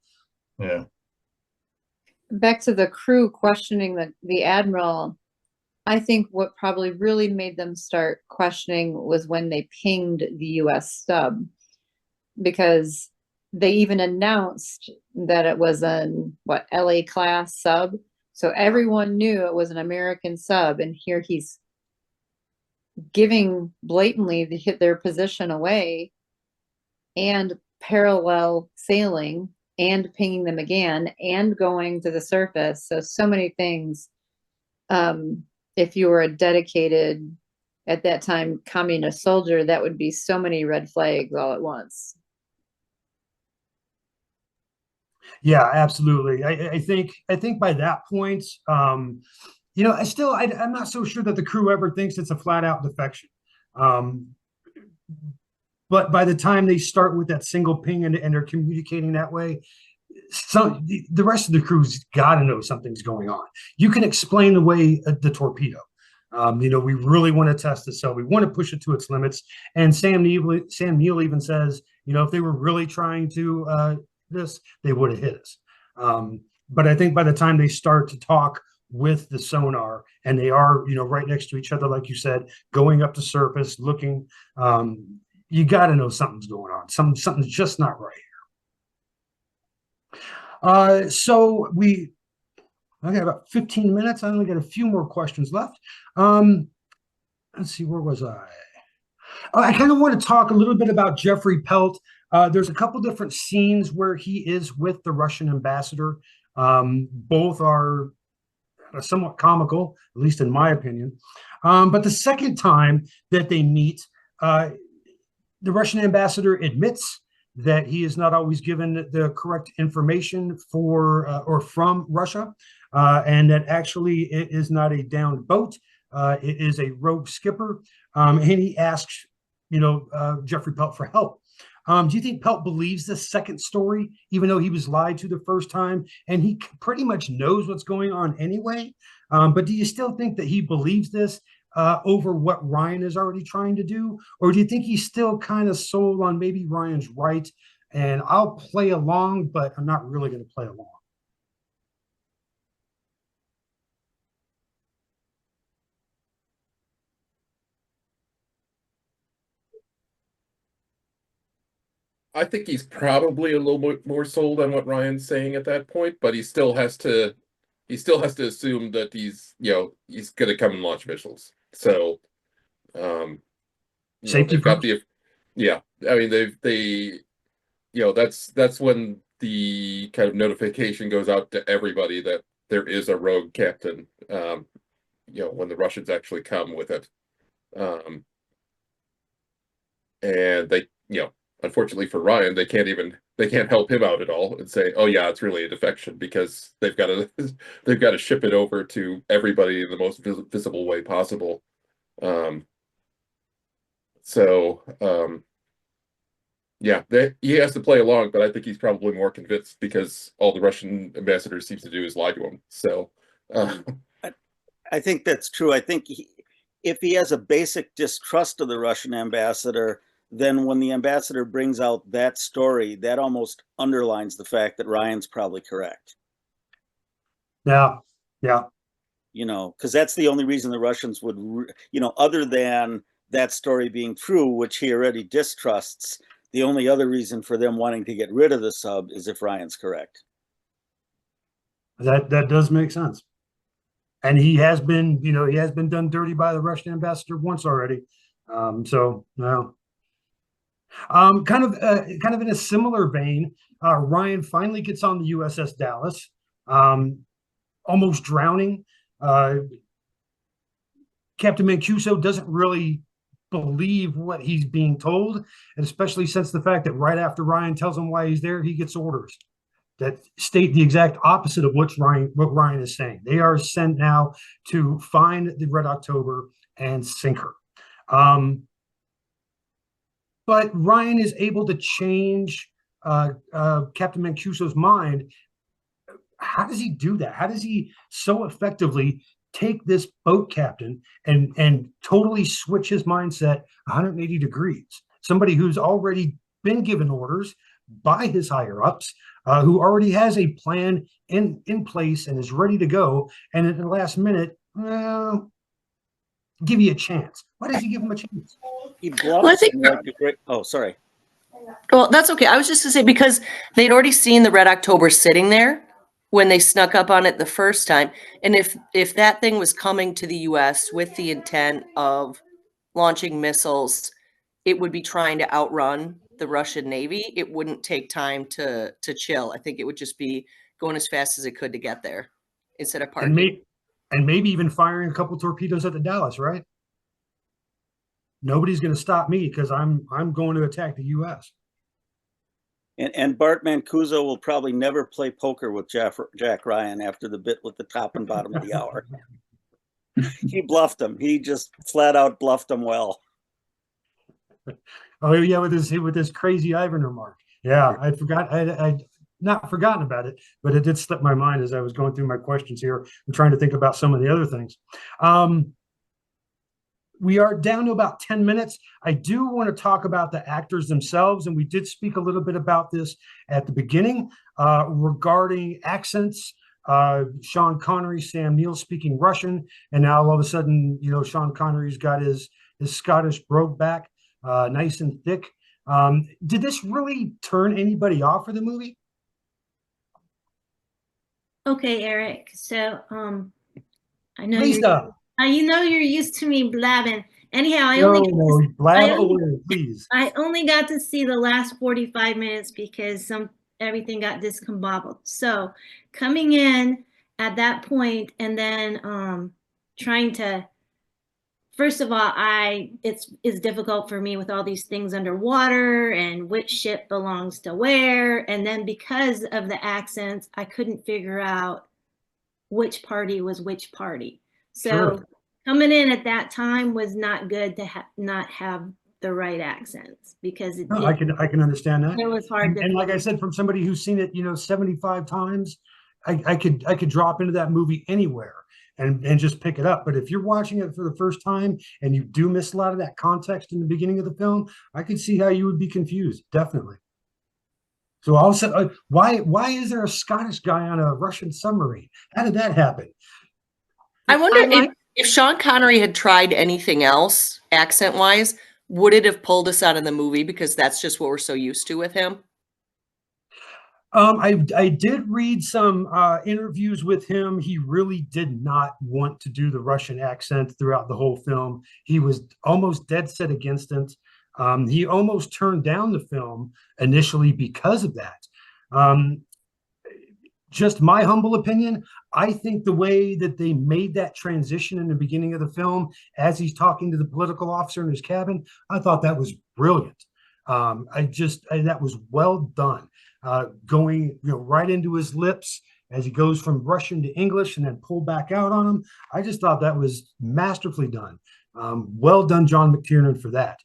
Yeah. back to the crew questioning the admiral, I think what probably really made them start questioning was when they pinged the US sub, because they even announced that it was an LA class sub. So everyone knew it was an American sub, and here he's giving blatantly their position away and parallel sailing and pinging them again and going to the surface. So many things. If you were a dedicated, at that time, communist soldier, that would be so many red flags all at once. Yeah, absolutely. I think by that point, I'm not so sure that the crew ever thinks it's a flat out defection. But by the time they start with that single ping and they're communicating that way, the rest of the crew's got to know something's going on. You can explain away the torpedo. We really want to test this, so we want to push it to its limits. And Sam Neill even says, if they were really trying to this, they would have hit us. But I think by the time they start to talk with the sonar, and they are, right next to each other, like you said, going up the surface, looking, you got to know something's going on. Something's just not right here. So I got about 15 minutes. I only got a few more questions left. Let's see, where was I? I kind of want to talk a little bit about Jeffrey Pelt. There's a couple different scenes where he is with the Russian ambassador. Both are somewhat comical, at least in my opinion. But the second time that they meet, the Russian ambassador admits that he is not always given the correct information or from Russia, and that actually it is not a downed boat. It is a rogue skipper, and he asks, Jeffrey Pelt for help. Do you think Pelt believes this second story, even though he was lied to the first time, and he pretty much knows what's going on anyway? But do you still think that he believes this over what Ryan is already trying to do? Or do you think he's still kind of sold on maybe Ryan's right, and I'll play along, but I'm not really going to play along? I think he's probably a little bit more sold on what Ryan's saying at that point, but he still has to assume that he's going to come and launch missiles. So, Safety they've got first. the, yeah, I mean, they, that's when the kind of notification goes out to everybody that there is a rogue captain, when the Russians actually come with it. And they, unfortunately for Ryan, they can't help him out at all and say, oh yeah, it's really a defection, because they've got to ship it over to everybody in the most visible way possible. Yeah, he has to play along, but I think he's probably more convinced because all the Russian ambassador seems to do is lie to him. So I think that's true. I think if he has a basic distrust of the Russian ambassador, then when the ambassador brings out that story, that almost underlines the fact that Ryan's probably correct. Yeah. Because that's the only reason the Russians would, other than that story being true, which he already distrusts, the only other reason for them wanting to get rid of the sub is if Ryan's correct. That does make sense. And he has been done dirty by the Russian ambassador once already. So no. Kind of in a similar vein, Ryan finally gets on the USS Dallas, almost drowning. Captain Mancuso doesn't really believe what he's being told, and especially since the fact that right after Ryan tells him why he's there, he gets orders that state the exact opposite of what Ryan is saying. They are sent now to find the Red October and sink her. But Ryan is able to change Captain Mancuso's mind. How does he do that? How does he so effectively take this boat captain and totally switch his mindset 180 degrees? Somebody who's already been given orders by his higher ups, who already has a plan in place and is ready to go, and at the last minute, give you a chance. Why does he give him a chance? He bluffs oh, sorry. Well, that's okay. I was just gonna say, because they'd already seen the Red October sitting there when they snuck up on it the first time. And if that thing was coming to the US with the intent of launching missiles, it would be trying to outrun the Russian Navy. It wouldn't take time to chill. I think it would just be going as fast as it could to get there instead of parking. And maybe even firing a couple torpedoes at the Dallas, right? Nobody's going to stop me because I'm going to attack the U.S. And Bart Mancuso will probably never play poker with Jack Ryan after the bit with the top and bottom of the hour. He bluffed him. He just flat out bluffed him well. Oh yeah, with this crazy Ivan remark. Yeah, I'd not forgotten about it, but it did slip my mind as I was going through my questions here and trying to think about some of the other things. We are down to about 10 minutes. I do want to talk about the actors themselves, and we did speak a little bit about this at the beginning regarding accents. Sean Connery, Sam Neill speaking Russian, and now all of a sudden, Sean Connery's got his Scottish brogue back, nice and thick. Did this really turn anybody off for the movie? Okay, Eric. So, I know Lisa. you're used to me blabbing. Anyhow, I only got to see the last 45 minutes because everything got discombobbled. So coming in at that point and then trying to, first of all, it's difficult for me with all these things underwater and which ship belongs to where. And then because of the accents, I couldn't figure out which party was which party. So sure. Coming in at that time was not good to not have the right accents because I can understand that. It was hard. And like I said, from somebody who's seen it, 75 times, I could drop into that movie anywhere and just pick it up. But if you're watching it for the first time and you do miss a lot of that context in the beginning of the film, I could see how you would be confused. Definitely. So also, why is there a Scottish guy on a Russian submarine? How did that happen? I wonder if Sean Connery had tried anything else accent-wise, would it have pulled us out of the movie because that's just what we're so used to with him? I did read some interviews with him. He really did not want to do the Russian accent throughout the whole film. He was almost dead set against it. He almost turned down the film initially because of that. Just my humble opinion, I think the way that they made that transition in the beginning of the film, as he's talking to the political officer in his cabin, I thought that was brilliant. That was well done. Going right into his lips as he goes from Russian to English and then pull back out on him. I just thought that was masterfully done. Well done, John McTiernan, for that.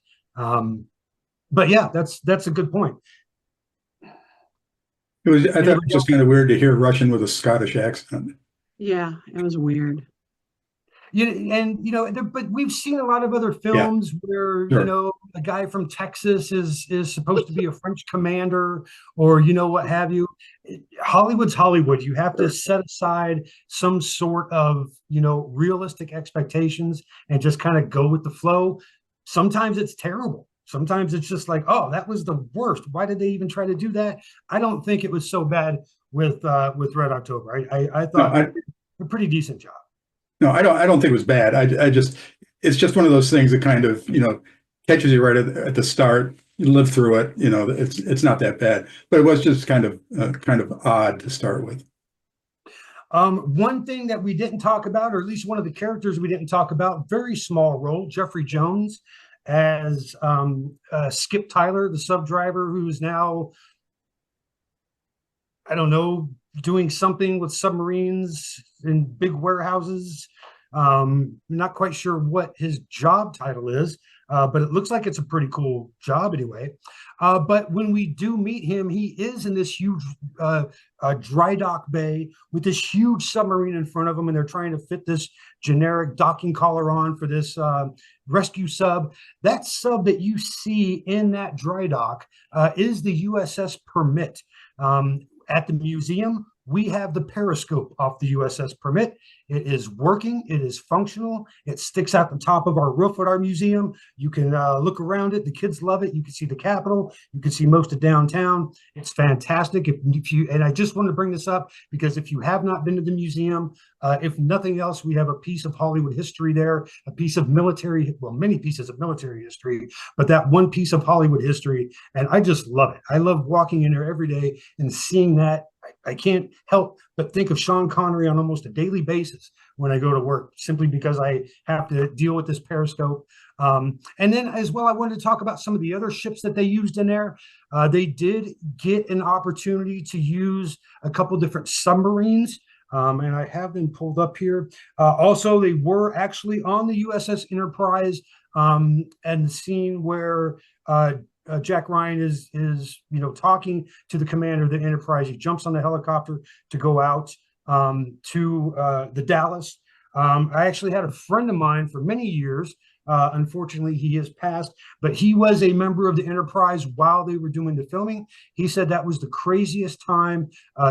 But yeah, that's a good point. I thought it was just kind of weird to hear Russian with a Scottish accent. Yeah, it was weird. But we've seen a lot of other films where, Sure. a guy from Texas is supposed to be a French commander or, what have you. Hollywood's Hollywood. You have to set aside some sort of, realistic expectations and just kind of go with the flow. Sometimes it's terrible. Sometimes it's just like, oh, that was the worst. Why did they even try to do that? I don't think it was so bad with Red October. I thought a pretty decent job. No, I don't think it was bad. It's just one of those things that kind of, catches you right at the start. You live through it, it's not that bad, but it was just kind of odd to start with. One thing that we didn't talk about, or at least one of the characters we didn't talk about, very small role, Jeffrey Jones as Skip Tyler, the sub driver, who's now, I don't know, doing something with submarines in big warehouses. Not quite sure what his job title is, but it looks like it's a pretty cool job anyway. But when we do meet him, he is in this huge dry dock bay with this huge submarine in front of him, and they're trying to fit this generic docking collar on for this rescue sub. That sub that you see in that dry dock is the USS Permit. At the museum, we have the periscope off the USS Permit. It is working. It is functional. It sticks out the top of our roof at our museum. You can look around it. The kids love it. You can see the Capitol. You can see most of downtown. It's fantastic. And I just want to bring this up because if you have not been to the museum, if nothing else, we have a piece of Hollywood history there, a piece of military, well, many pieces of military history, but that one piece of Hollywood history. And I just love it. I love walking in there every day and seeing that. I can't help but think of Sean Connery on almost a daily basis when I go to work, simply because I have to deal with this periscope. And then as well, I wanted to talk about some of the other ships that they used in there. They did get an opportunity to use a couple different submarines. And I have them pulled up here. Also, they were actually on the USS Enterprise, and the scene where Jack Ryan is talking to the commander of the Enterprise. He jumps on the helicopter to go out to the Dallas. I actually had a friend of mine for many years. Unfortunately, he has passed, but he was a member of the Enterprise while they were doing the filming. He said that was the craziest time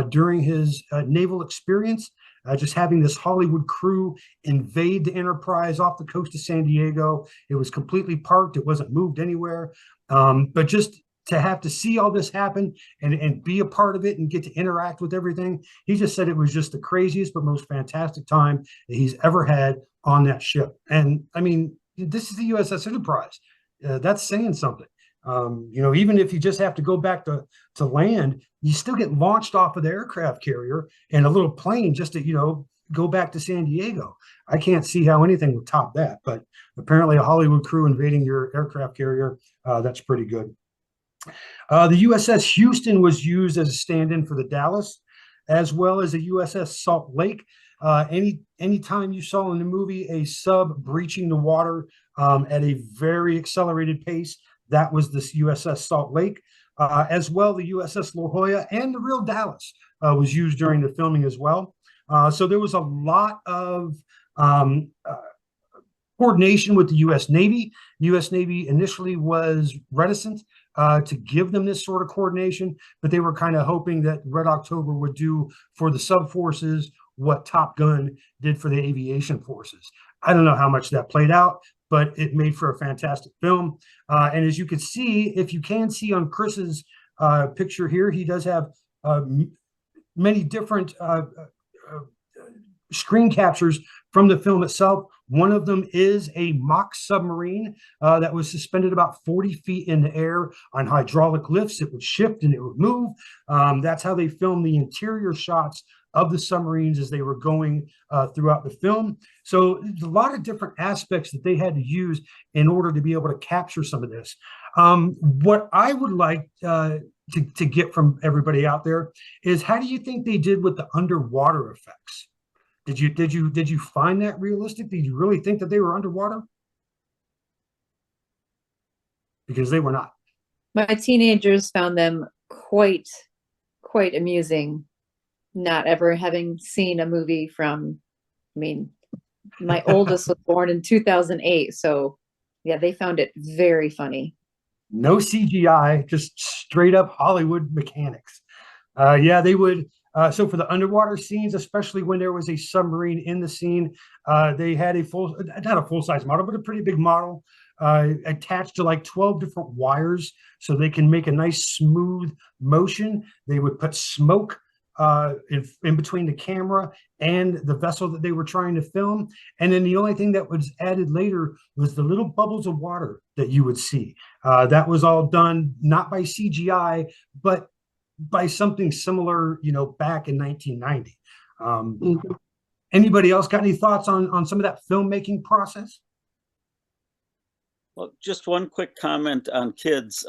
during his naval experience. Just having this Hollywood crew invade the Enterprise off the coast of San Diego. It was completely parked. It wasn't moved anywhere. But just to have to see all this happen and be a part of it and get to interact with everything, he just said it was just the craziest but most fantastic time that he's ever had on that ship. And I mean, this is the USS Enterprise. That's saying something. Even if you just have to go back to land, you still get launched off of the aircraft carrier and a little plane just to, go back to San Diego. I can't see how anything would top that, but apparently a Hollywood crew invading your aircraft carrier, that's pretty good. The USS Houston was used as a stand-in for the Dallas, as well as a USS Salt Lake. Anytime you saw in the movie a sub breaching the water at a very accelerated pace, that was this USS Salt Lake. As well, the USS La Jolla and the real Dallas was used during the filming as well. So there was a lot of coordination with the U.S. Navy. U.S. Navy initially was reticent to give them this sort of coordination, but they were kind of hoping that Red October would do for the sub forces what Top Gun did for the aviation forces. I don't know how much that played out, but it made for a fantastic film. And as you can see, if you can see on Chris's picture here, he does have many different screen captures from the film itself. One of them is a mock submarine that was suspended about 40 feet in the air on hydraulic lifts. It would shift and it would move. That's how they filmed the interior shots of the submarines as they were going throughout the film. So there's a lot of different aspects that they had to use in order to be able to capture some of this. What I would like to get from everybody out there is, how do you think they did with the underwater effects? Did you find that realistic? Did you really think that they were underwater? Because they were not. My teenagers found them quite amusing, not ever having seen a movie from, I mean, my oldest was born in 2008, so yeah, they found it very funny. No CGI, just straight up Hollywood mechanics. Yeah, they would. So for the underwater scenes, especially when there was a submarine in the scene, they had not a full-size model, but a pretty big model attached to like 12 different wires so they can make a nice smooth motion. They would put smoke in between the camera and the vessel that they were trying to film. And then the only thing that was added later was the little bubbles of water that you would see. That was all done not by CGI, but by something similar, back in 1990. Anybody else got any thoughts on some of that filmmaking process? Well, just one quick comment on kids.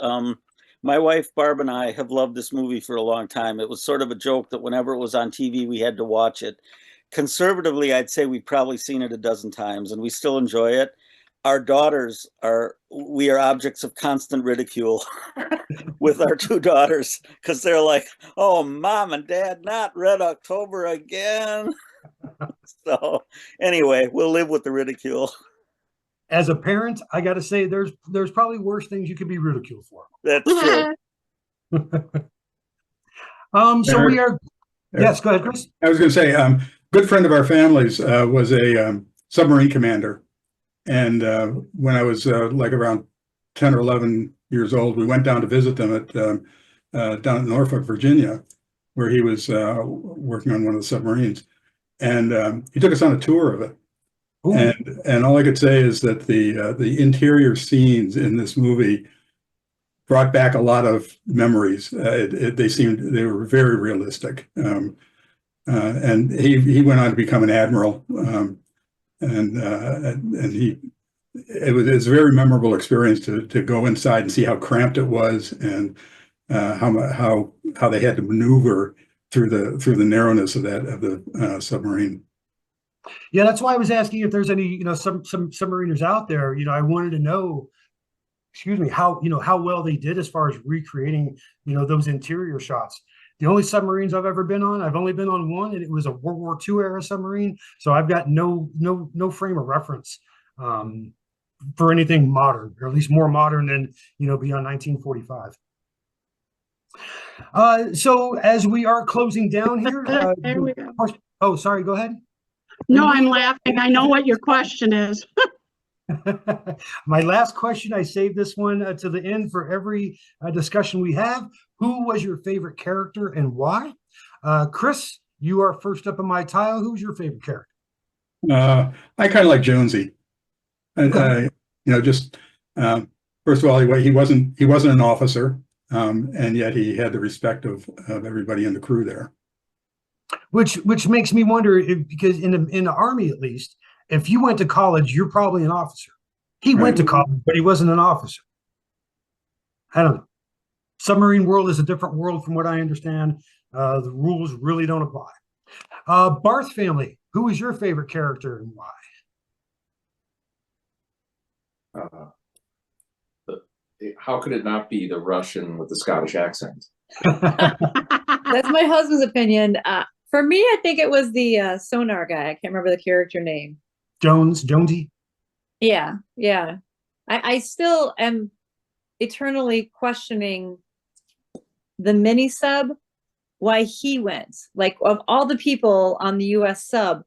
My wife, Barb, and I have loved this movie for a long time. It was sort of a joke that whenever it was on TV, we had to watch it. Conservatively, I'd say we've probably seen it a dozen times, and we still enjoy it. Our daughters we are objects of constant ridicule with our two daughters, because they're like, oh, Mom and Dad, not Red October again. So anyway, we'll live with the ridicule. As a parent, I got to say, there's probably worse things you could be ridiculed for. That's true. So we are. Yes, go ahead, Chris. I was going to say, good friend of our family's was a submarine commander. And when I was like around 10 or 11 years old, we went down to visit them down in Norfolk, Virginia, where he was working on one of the submarines. And he took us on a tour of it. Ooh. And all I could say is that the interior scenes in this movie brought back a lot of memories. They were very realistic. And he went on to become an admiral. It was a very memorable experience to go inside and see how cramped it was, and how they had to maneuver through the narrowness of the submarine. Yeah, that's why I was asking if there's any some submariners out there. I wanted to know, how well they did as far as recreating those interior shots. The only submarines I've ever been on, I've only been on one, and it was a World War II era submarine. So I've got no frame of reference for anything modern, or at least more modern than beyond 1945. So as we are closing down here, there we go. Oh, sorry, go ahead. No, I'm laughing. I know what your question is. My last question, I saved this one to the end for every discussion we have. Who was your favorite character and why? Chris, you are first up on my tile. Who's your favorite character? I kind of like Jonesy. Okay. Just first of all, he wasn't an officer, and yet he had the respect of everybody in the crew there. Which makes me wonder, because in the Army, at least, if you went to college, you're probably an officer. He went to college, but he wasn't an officer. I don't know. Submarine world is a different world from what I understand. The rules really don't apply. Barth family, who is your favorite character and why? How could it not be the Russian with the Scottish accent? That's my husband's opinion. For me, I think it was the sonar guy. I can't remember the character name. Jonesy? Yeah. I still am eternally questioning the mini sub, why he went. Like, of all the people on the US sub,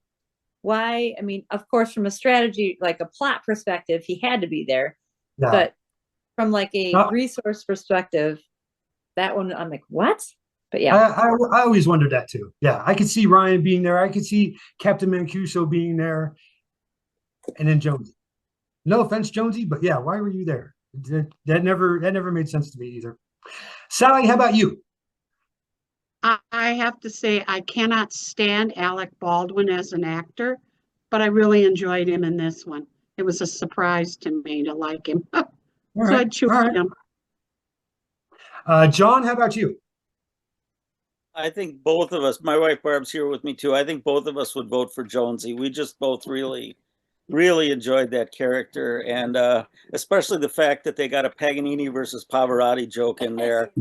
why, I mean, of course, from a strategy, like a plot perspective, he had to be there. Yeah. But from like a No. resource perspective, that one, I'm like, what? But yeah. I always wondered that too. Yeah, I could see Ryan being there. I could see Captain Mancuso being there, and then Jonesy. No offense, Jonesy, but yeah, why were you there? That never made sense to me either. Sally, how about you? I have to say, I cannot stand Alec Baldwin as an actor, but I really enjoyed him in this one. It was a surprise to me to like him. So right, I choose all right. him. John, how about you? I think both of us, my wife Barb's here with me too. I think both of us would vote for Jonesy. We just both really enjoyed that character, and especially the fact that they got a Paganini versus Pavarotti joke in there.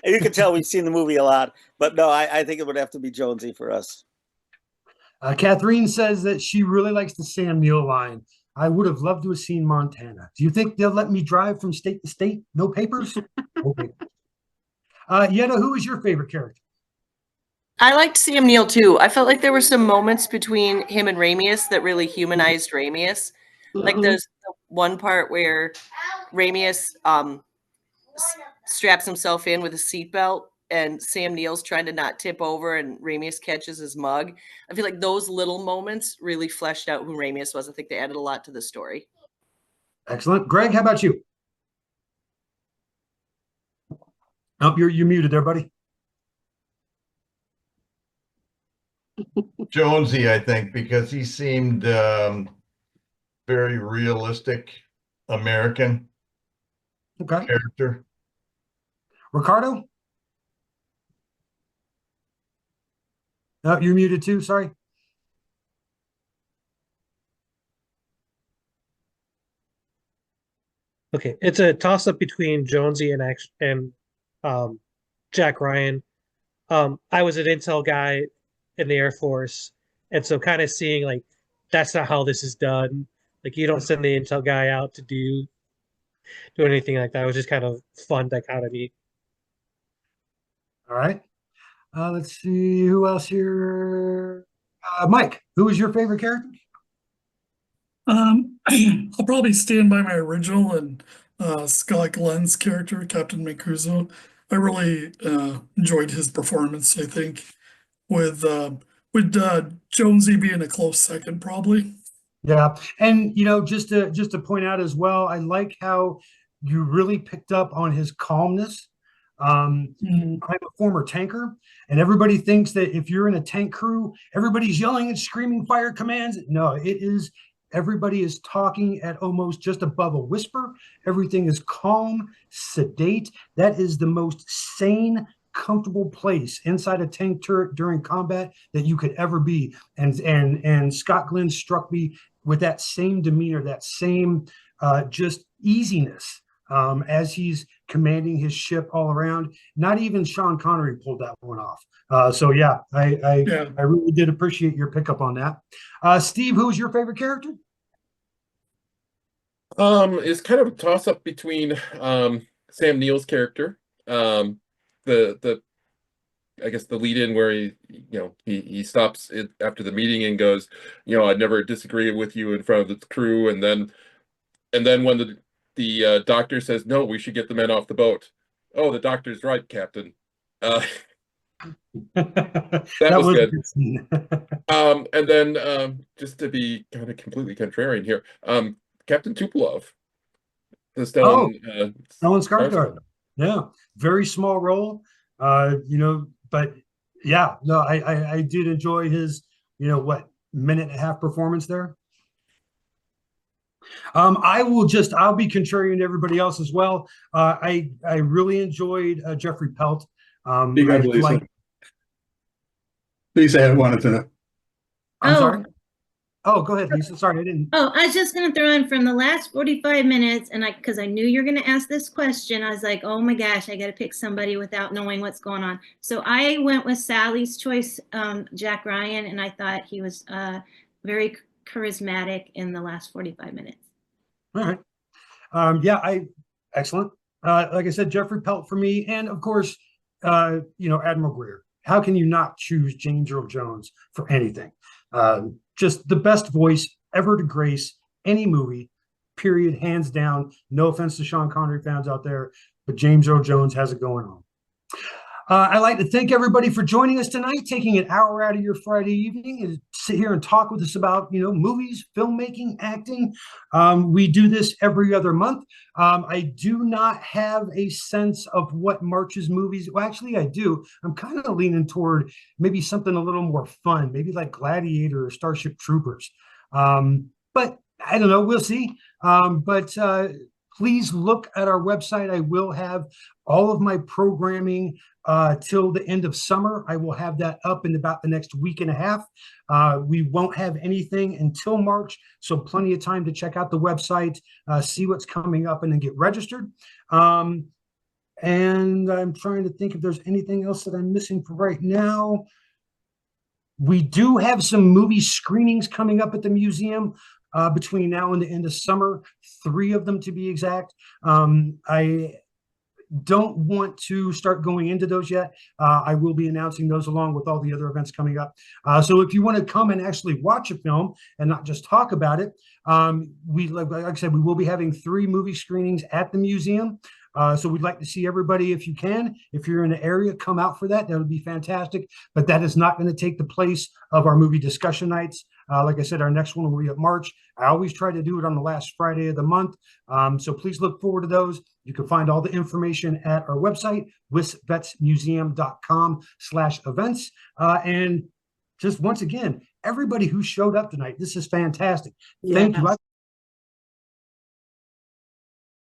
And you can tell we've seen the movie a lot, but no, I think it would have to be Jonesy for us. Catherine says that she really likes the Sam Neill line. I would have loved to have seen Montana. Do you think they'll let me drive from state to state? No papers? No papers. Yetta, who is your favorite character? I liked Sam Neill too. I felt like there were some moments between him and Ramius that really humanized Ramius. Like there's the one part where Ramius straps himself in with a seatbelt and Sam Neill's trying to not tip over and Ramius catches his mug. I feel like those little moments really fleshed out who Ramius was. I think they added a lot to the story. Excellent. Greg, how about you? Oh, you're muted there, buddy. Jonesy, I think, because he seemed very realistic American character. Ricardo? Oh, you're muted too, sorry. Okay, it's a toss-up between Jonesy and Jack Ryan. I was an intel guy in the Air Force, and so kind of seeing like that's not how this is done. Like you don't send the intel guy out to do anything like that. It was just kind of fun dichotomy. All right. Let's see who else here. Mike, who is your favorite character? I'll probably stand by my original and Scott Glenn's character, Captain Mancuso. I really enjoyed his performance, I think, with Jonesy being a close second, probably. Yeah, and just to point out as well, I like how you really picked up on his calmness. I'm a former tanker, and everybody thinks that if you're in a tank crew, everybody's yelling and screaming fire commands. No, everybody is talking at almost just above a whisper. Everything is calm, sedate. That is the most sane, comfortable place inside a tank turret during combat that you could ever be. And Scott Glenn struck me with that same demeanor, that same just easiness as he's commanding his ship all around. Not even Sean Connery pulled that one off. So yeah, I really did appreciate your pickup on that. Steve, who's your favorite character? It's kind of a toss up between Sam Neill's character, I guess the lead in where he stops it after the meeting and goes, I'd never disagree with you in front of the crew, and then when the doctor says, no, we should get the men off the boat. Oh, the doctor's right, Captain. That was good. And then just to be kind of completely contrarian here, Captain Tupolev, the Stellan Skarsgård. Yeah, very small role, but yeah, no, I did enjoy his, minute and a half performance there. I'll be contrarian to everybody else as well. I really enjoyed Jeffrey Pelt. Lisa had wanted to know. I'm sorry. Oh, go ahead, Lisa. Sorry, I didn't. Oh, I was just going to throw in from the last 45 minutes, and because I knew you were going to ask this question, I was like, oh my gosh, I got to pick somebody without knowing what's going on. So I went with Sally's choice, Jack Ryan, and I thought he was very charismatic in the last 45 minutes. All right. Excellent. Like I said, Jeffrey Pelt for me, and of course, Admiral Greer. how can you not choose James Earl Jones for anything? Just the best voice ever to grace any movie, period, hands down. No offense to Sean Connery fans out there, but James Earl Jones has it going on. I'd like to thank everybody for joining us tonight, taking an hour out of your Friday evening and sit here and talk with us about, movies, filmmaking, acting. We do this every other month. I do not have a sense of what March's movies, well, actually I do. I'm kind of leaning toward maybe something a little more fun, maybe like Gladiator or Starship Troopers. But I don't know, we'll see. Please look at our website. I will have all of my programming till the end of summer. I will have that up in about the next week and a half. We won't have anything until March, so plenty of time to check out the website, see what's coming up, and then get registered. And I'm trying to think if there's anything else that I'm missing for right now. We do have some movie screenings coming up at the museum between now and the end of summer, 3 of them to be exact. I don't want to start going into those yet. I will be announcing those along with all the other events coming up. So if you want to come and actually watch a film and not just talk about it, like I said, we will be having 3 movie screenings at the museum. So we'd like to see everybody if you can. If you're in the area, come out for that. That would be fantastic. But that is not going to take the place of our movie discussion nights. Like I said, our next one will be at March. I always try to do it on the last Friday of the month. So please look forward to those. You can find all the information at our website, wisvetsmuseum.com/events. And just once again, everybody who showed up tonight, this is fantastic. Thank you.